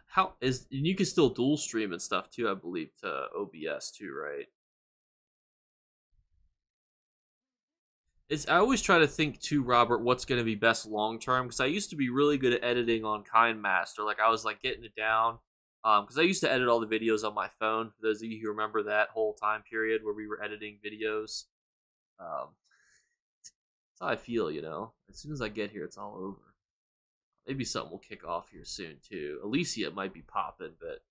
how is and you can still dual stream and stuff too? I believe to OBS too, right? It's I always try to think too, Robert, what's going to be best long term because I used to be really good at editing on KindMaster. Like I was like getting it down. Because I used to edit all the videos on my phone. For those of you who remember that whole time period where we were editing videos, that's how I feel. You know, as soon as I get here, it's all over. Maybe something will kick off here soon too. Alicia might be popping, but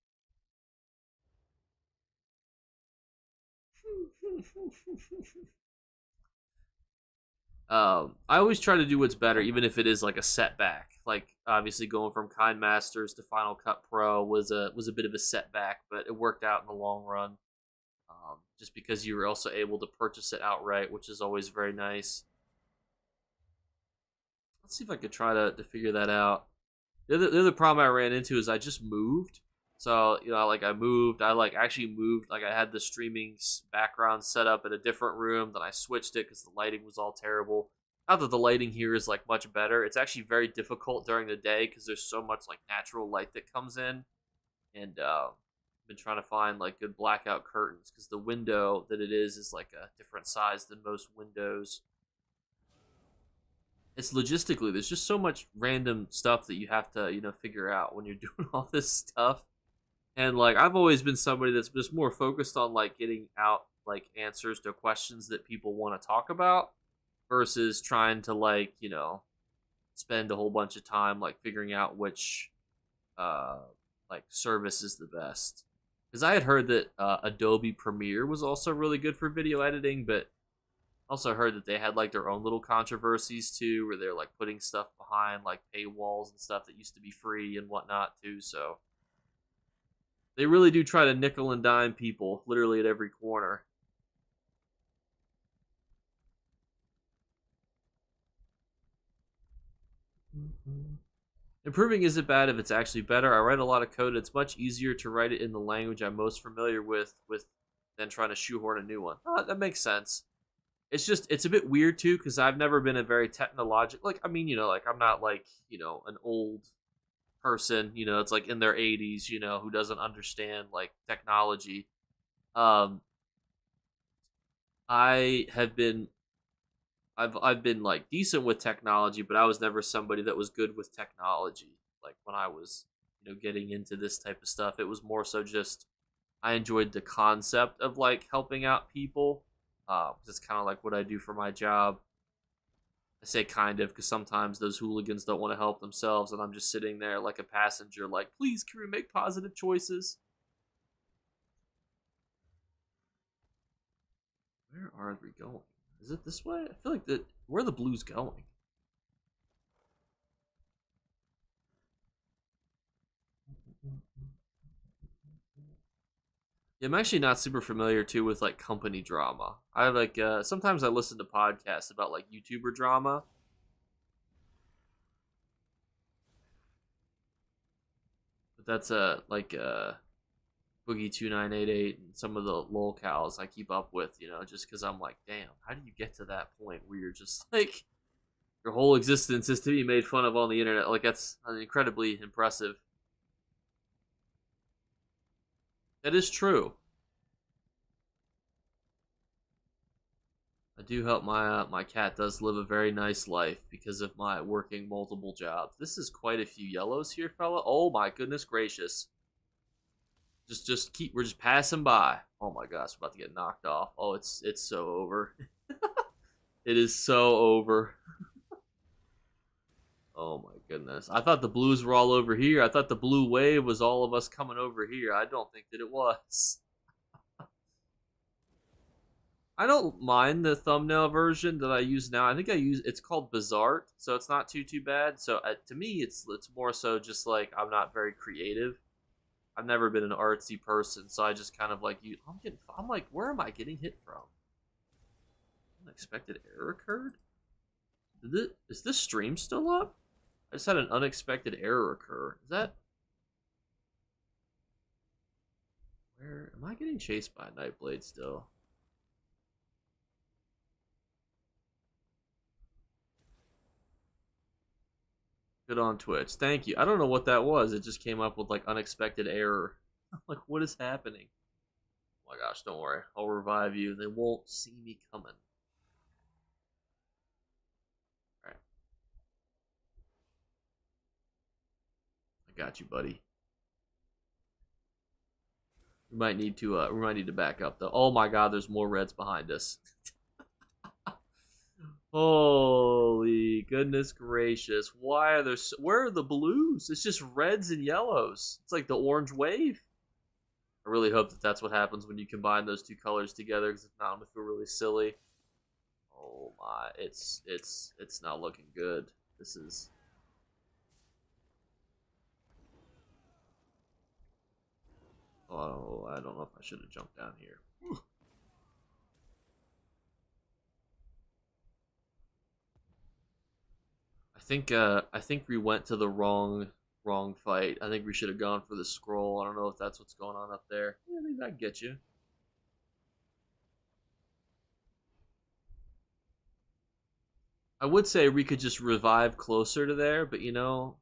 I always try to do what's better, even if it is like a setback. Like obviously going from KindMasters to Final Cut Pro was a bit of a setback, but it worked out in the long run. Just because you were also able to purchase it outright, which is always very nice. Let's see if I could try to figure that out. The other problem I ran into is I just moved. So, you know, like I moved, I like actually moved, like I had the streaming background set up in a different room, then I switched it because the lighting was all terrible. Not that the lighting here is like much better. It's actually very difficult during the day because there's so much like natural light that comes in. And I've been trying to find like good blackout curtains because the window that it is like a different size than most windows. It's logistically, there's just so much random stuff that you have to, you know, figure out when you're doing all this stuff. And like I've always been somebody that's just more focused on like getting out like answers to questions that people want to talk about versus trying to like, you know, spend a whole bunch of time like figuring out which uh like service is the best. Because I had heard that Adobe Premiere was also really good for video editing, but also heard that they had like their own little controversies too, where they're like putting stuff behind like paywalls and stuff that used to be free and whatnot too. So they really do try to nickel and dime people literally at every corner. Improving isn't bad if it's actually better. I write a lot of code. It's much easier to write it in the language I'm most familiar with than trying to shoehorn a new one. That makes sense. It's just it's a bit weird too because I've never been a very technological. Like I mean, you know, like I'm not like you know an old person. You know, it's like in their 80s. You know, who doesn't understand like technology. Um, I have been I've been like decent with technology, but I was never somebody that was good with technology. Like when I was, you know, getting into this type of stuff, it was more so just I enjoyed the concept of like helping out people. It's kind of like what I do for my job. I say kind of because sometimes those hooligans don't want to help themselves, and I'm just sitting there like a passenger, like, please, can we make positive choices? Where are we going? Is it this way? I feel like that. Where are the blues going? Yeah, I'm actually not super familiar too with like company drama. I like sometimes I listen to podcasts about like YouTuber drama. But that's like Boogie 2988 and some of the lol cows I keep up with, you know, just because I'm like, damn, how do you get to that point where you're just like your whole existence is to be made fun of on the internet? Like that's incredibly impressive. That is true. I do hope my cat does live a very nice life because of my working multiple jobs. This is quite a few yellows here, fella. Oh my goodness gracious! Just keep. We're just passing by. Oh my gosh, we're about to get knocked off. Oh, it's so over. It is so over. Oh my goodness. I thought the blues were all over here. I thought the blue wave was all of us coming over here. I don't think that it was. I don't mind the thumbnail version that I use now. I think it's called Bizarre, so it's not too bad. So to me, it's more so just like I'm not very creative. I've never been an artsy person, so I just kind of like you. I'm like, where am I getting hit from? Unexpected error occurred. Is this stream still up? I just had an unexpected error occur. Is that? Where am I getting chased by a Nightblade still? Good on Twitch. Thank you. I don't know what that was. It just came up with like unexpected error. I'm like, what is happening? Oh my gosh, don't worry. I'll revive you. They won't see me coming. Alright. I got you, buddy. We might need to back up though. Oh my god, there's more reds behind us. Holy goodness gracious. Why are there where are the blues? It's just reds and yellows. It's like the orange wave. I really hope that that's what happens when you combine those two colors together, because if not, I'm gonna feel really silly. Oh my, it's not looking good. This is oh, I don't know if I should have jumped down here. I think we went to the wrong fight. I think we should have gone for the scroll. I don't know if that's what's going on up there. Yeah, I think that get you. I would say we could just revive closer to there, but you know.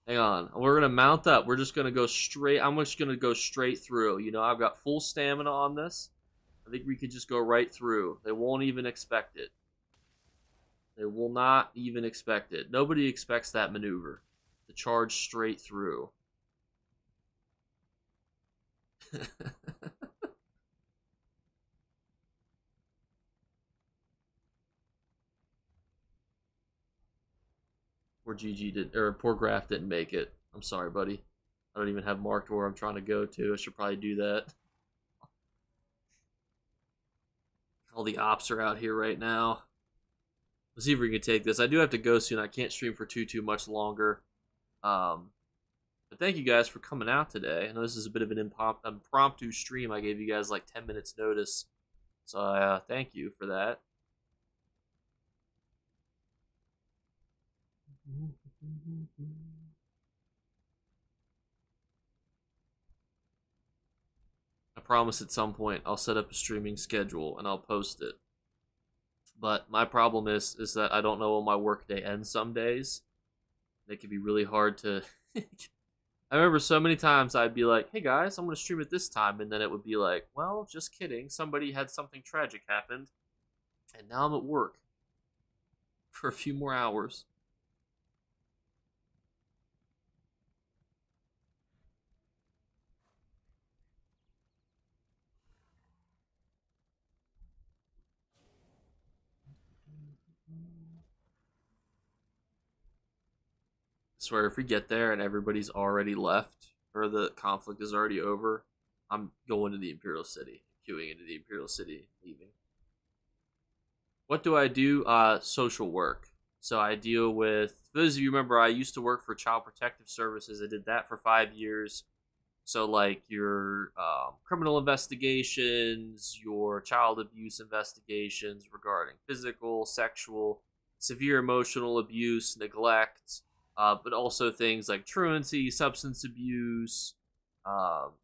Hang on. We're gonna mount up. We're just gonna go straight. I'm just gonna go straight through. You know, I've got full stamina on this. I think we could just go right through. They won't even expect it. They will not even expect it. Nobody expects that maneuver. To charge straight through. Poor GG did, or poor Graf didn't make it. I'm sorry, buddy. I don't even have marked where I'm trying to go to. I should probably do that. All the ops are out here right now. Let's see if we can take this. I do have to go soon. I can't stream for too much longer. But thank you guys for coming out today. I know this is a bit of an impromptu stream. I gave you guys like 10 minutes notice. So thank you for that. I promise at some point I'll set up a streaming schedule and I'll post it. But my problem is that I don't know when my workday ends some days. It can be really hard to... I remember so many times I'd be like, hey guys, I'm going to stream at this time. And then it would be like, well, just kidding. Somebody had something tragic happen. And now I'm at work. For a few more hours. I swear, if we get there and everybody's already left, or the conflict is already over, I'm going to the Imperial City. Queuing into the Imperial City, leaving. What do I do? Social work. So I deal with, for those of you remember, I used to work for Child Protective Services. I did that for 5 years. So like your criminal investigations, your child abuse investigations regarding physical, sexual, severe emotional abuse, neglect, but also things like truancy, substance abuse,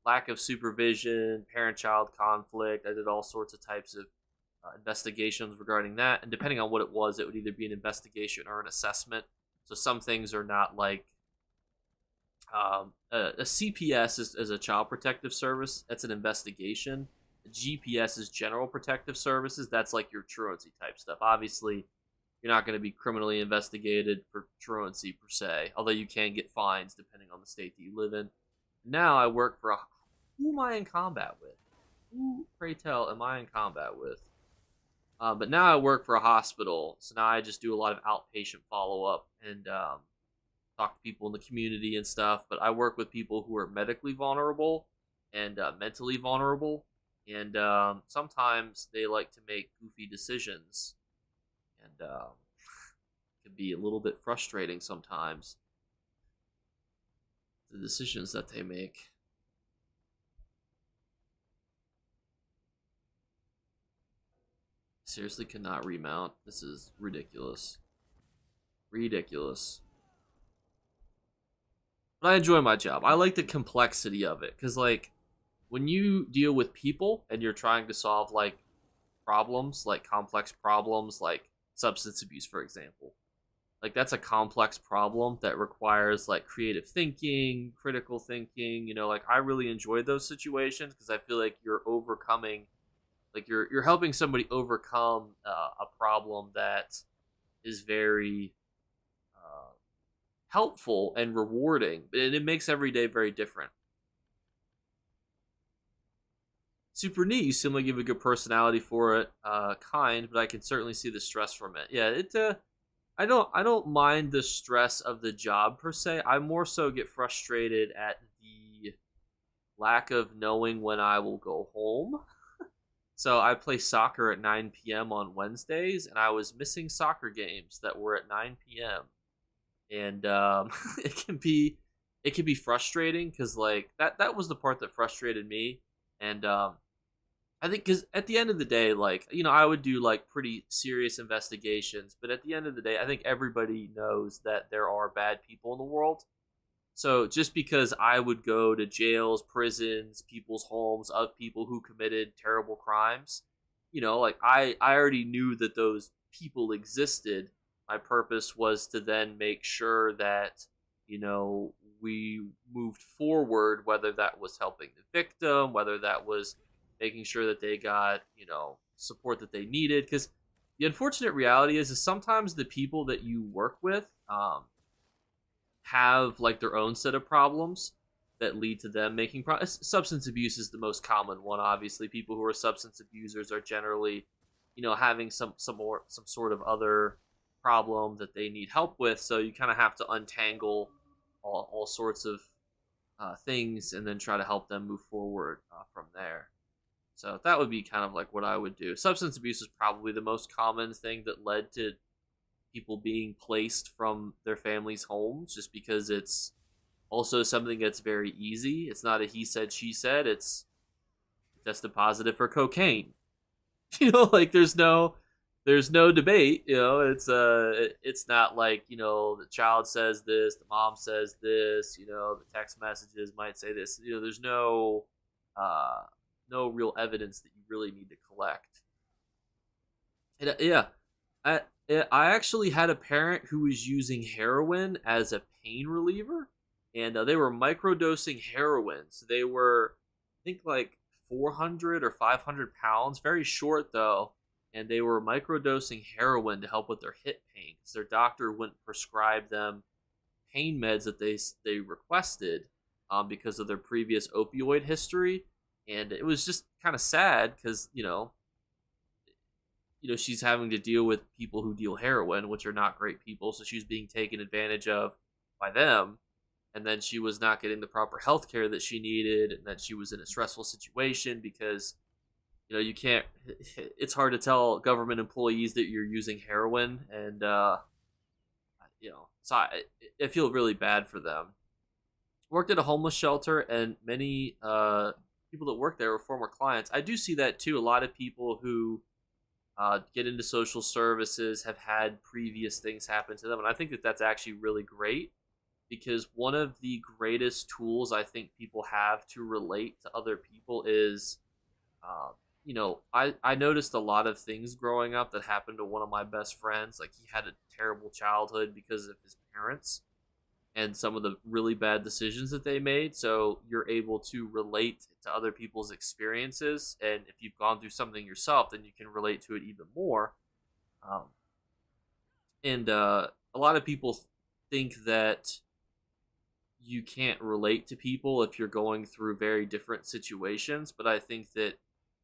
lack of supervision, parent-child conflict. I did all sorts of types of investigations regarding that, and depending on what it was, it would either be an investigation or an assessment. So some things are not like a CPS is a child protective service. That's an investigation. A GPS is general protective services. That's like your truancy type stuff. Obviously, you're not going to be criminally investigated for truancy per se, although you can get fines depending on the state that you live in. Now I work for a. Who am I in combat with? Who, pray tell, am I in combat with? But now I work for a hospital, so now I just do a lot of outpatient follow up and talk to people in the community and stuff. But I work with people who are medically vulnerable and mentally vulnerable, and sometimes they like to make goofy decisions, and it can be a little bit frustrating sometimes. The decisions that they make. Seriously cannot remount. This is ridiculous. Ridiculous. But I enjoy my job. I like the complexity of it. Because, like, when you deal with people and you're trying to solve, like, problems, like complex problems, like substance abuse, for example. Like, that's a complex problem that requires, like, creative thinking, critical thinking. You know, like, I really enjoy those situations because I feel like you're overcoming, like, you're helping somebody overcome a problem that is very helpful and rewarding, and it makes every day very different. Super neat. You seem like you have a good personality for it. Kind, but I can certainly see the stress from it. Yeah, it. I don't mind the stress of the job per se. I more so get frustrated at the lack of knowing when I will go home. So I play soccer at 9 p.m. on Wednesdays, and I was missing soccer games that were at 9 p.m. And it can be frustrating because like that was the part that frustrated me, and I think because at the end of the day, like I would do like pretty serious investigations, but at the end of the day, I think everybody knows that there are bad people in the world. So just because I would go to jails, prisons, people's homes of people who committed terrible crimes, like I already knew that those people existed. My purpose was to then make sure that, we moved forward, whether that was helping the victim, whether that was making sure that they got, support that they needed. Because the unfortunate reality is sometimes the people that you work with, have like their own set of problems that lead to them making substance abuse is the most common one. Obviously, people who are substance abusers are generally, having some sort of other problem that they need help with. So you kind of have to untangle all sorts of things and then try to help them move forward from there. So that would be kind of like what I would do. Substance abuse is probably the most common thing that led to people being placed from their families' homes, just because it's also something that's very easy. It's not a he said, she said. It's tested positive for cocaine. Like there's no debate. It's not like the child says this, the mom says this. The text messages might say this. There's no real evidence that you really need to collect. And, yeah, I I actually had a parent who was using heroin as a pain reliever, and they were microdosing heroin. So they were, I think, like 400 or 500 pounds, very short though, and they were microdosing heroin to help with their hip pain because their doctor wouldn't prescribe them pain meds that they requested because of their previous opioid history, and it was just kind of sad because she's having to deal with people who deal heroin, which are not great people. So she was being taken advantage of by them. And then she was not getting the proper health care that she needed. And that she was in a stressful situation because, you can't, it's hard to tell government employees that you're using heroin. And, so I feel really bad for them. Worked at a homeless shelter, and many people that work there were former clients. I do see that too. A lot of people who get into social services have had previous things happen to them, and I think that that's actually really great because one of the greatest tools I think people have to relate to other people is, I noticed a lot of things growing up that happened to one of my best friends. Like, he had a terrible childhood because of his parents and some of the really bad decisions that they made. So you're able to relate to other people's experiences. And if you've gone through something yourself, then you can relate to it even more. Um, And a lot of people think that you can't relate to people if you're going through very different situations, but I think that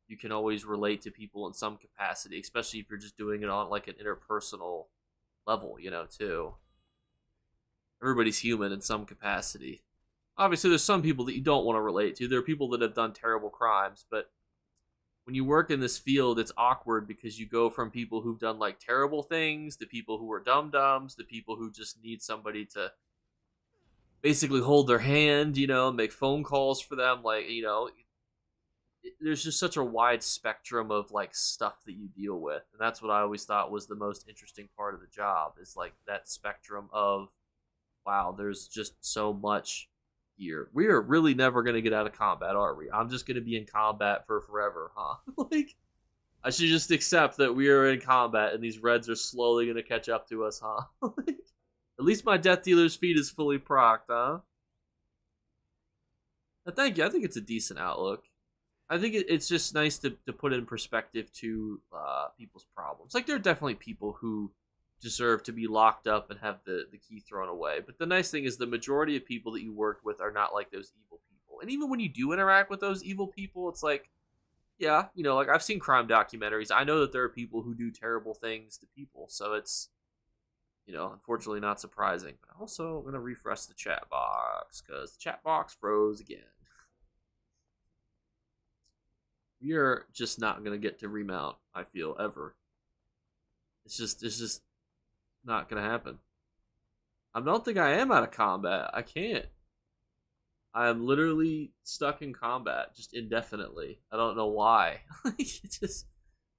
you can always relate to people in some capacity, especially if you're just doing it on like an interpersonal level, you know, too. Everybody's human in some capacity. Obviously, there's some people that you don't want to relate to. There are people that have done terrible crimes, but when you work in this field, it's awkward because you go from people who've done like terrible things to people who are dum dums to people who just need somebody to basically hold their hand, you know, make phone calls for them. Like, you know, there's just such a wide spectrum of like stuff that you deal with. And that's what I always thought was the most interesting part of the job is like that spectrum of, wow, there's just so much here. We are really never going to get out of combat, are we? I'm just going to be in combat for forever, huh? Like, I should just accept that we are in combat and these reds are slowly going to catch up to us, huh? Like, at least my Death Dealer's feat is fully procced, huh? Thank you. I think it's a decent outlook. I think it's just nice to put in perspective to people's problems. Like, there are definitely people who deserve to be locked up and have the key thrown away. But the nice thing is the majority of people that you work with are not like those evil people. And even when you do interact with those evil people, it's like, yeah, you know, like I've seen crime documentaries. I know that there are people who do terrible things to people. So it's, you know, unfortunately not surprising. But also, I'm going to refresh the chat box because the chat box froze again. We are just not going to get to remount, I feel, ever. It's just not going to happen. I don't think I am out of combat. I can't. I am literally stuck in combat just indefinitely. I don't know why.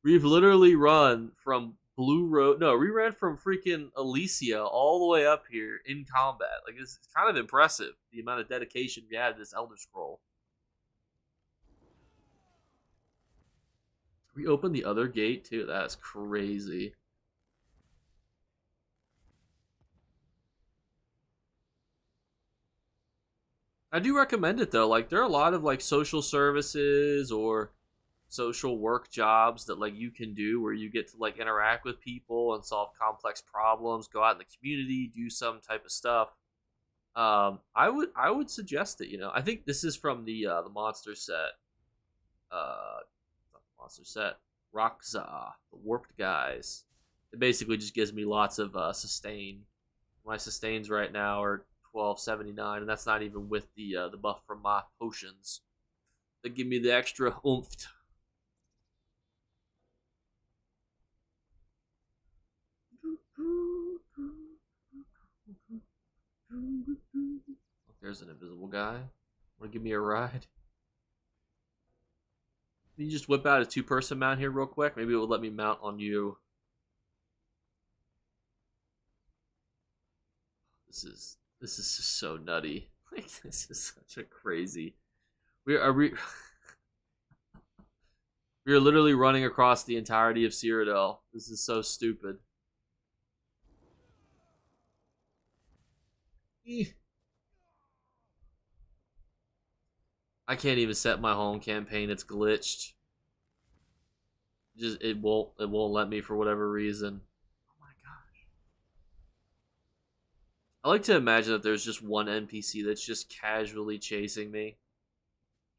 We've literally run from Blue Road. No, we ran from freaking Elysia all the way up here in combat. Like, it's kind of impressive the amount of dedication we had to this Elder Scroll. We opened the other gate too. That's crazy. I do recommend it though. Like, there are a lot of like social services or social work jobs that like you can do where you get to like interact with people and solve complex problems, go out in the community, do some type of stuff. I would suggest it. You know, I think this is from the monster set. Uh, monster set. Rockza, the warped guys. It basically just gives me lots of sustain. My sustains right now are 1279, and that's not even with the buff from my potions. They give me the extra oomph. There's an invisible guy. Want to give me a ride? Can you just whip out a two-person mount here real quick? Maybe it will let me mount on you. This is just so nutty. Like, this is such a crazy. We are we are literally running across the entirety of Cyrodiil. This is so stupid. I can't even set my home campaign. It's glitched. Just it won't let me for whatever reason. Oh my gosh. I like to imagine that there's just one NPC that's just casually chasing me.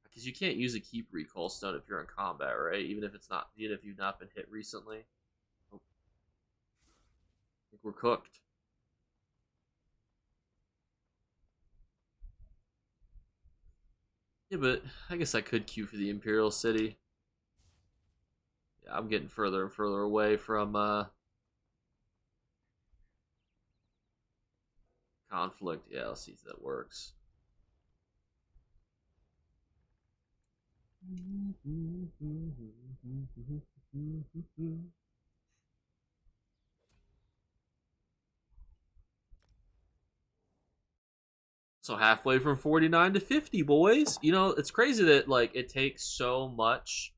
Because you can't use a keep recall stone if you're in combat, right? Even if you've not been hit recently. Oh. I think we're cooked. Yeah, but I guess I could queue for the Imperial City. Yeah, I'm getting further and further away from conflict. Yeah, let's see if that works. So halfway from 49 to 50, boys. You know, it's crazy that like it takes so much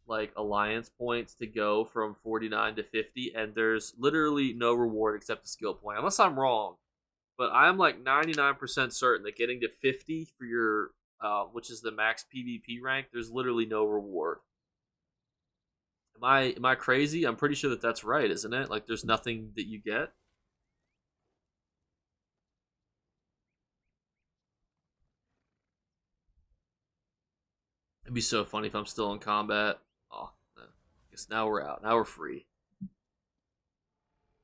like alliance points to go from 49 to 50, and there's literally no reward except a skill point. Unless I'm wrong, but I'm like 99% certain that getting to 50 for your which is the max PvP rank, there's literally no reward. Am I crazy? I'm pretty sure that that's right, isn't it? Like, there's nothing that you get. It'd be so funny if I'm still in combat. Oh, I guess now we're out. Now we're free.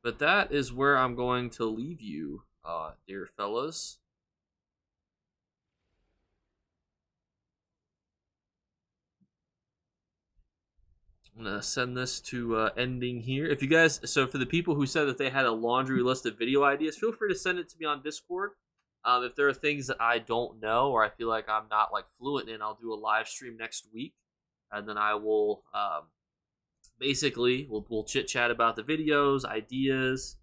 But that is where I'm going to leave you, dear fellas. I'm gonna send this to ending here. If you guys, so for the people who said that they had a laundry list of video ideas, feel free to send it to me on Discord. If there are things that I don't know or I feel like I'm not like fluent in, I'll do a live stream next week, and then I will basically we'll chit chat about the videos, ideas,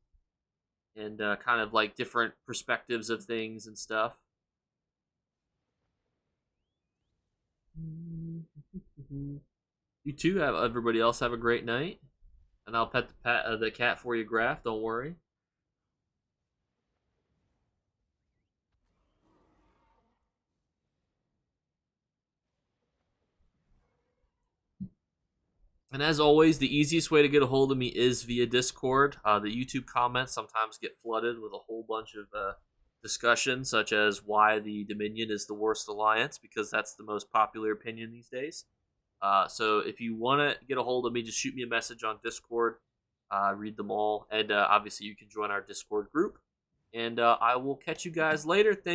and kind of like different perspectives of things and stuff. You too. Have everybody else have a great night, and I'll pet the cat for you, Graph. Don't worry. And as always, the easiest way to get a hold of me is via Discord. The YouTube comments sometimes get flooded with a whole bunch of discussion, such as why the Dominion is the worst alliance, because that's the most popular opinion these days. So if you want to get a hold of me, just shoot me a message on Discord. Read them all, and obviously you can join our Discord group. And I will catch you guys later. Thank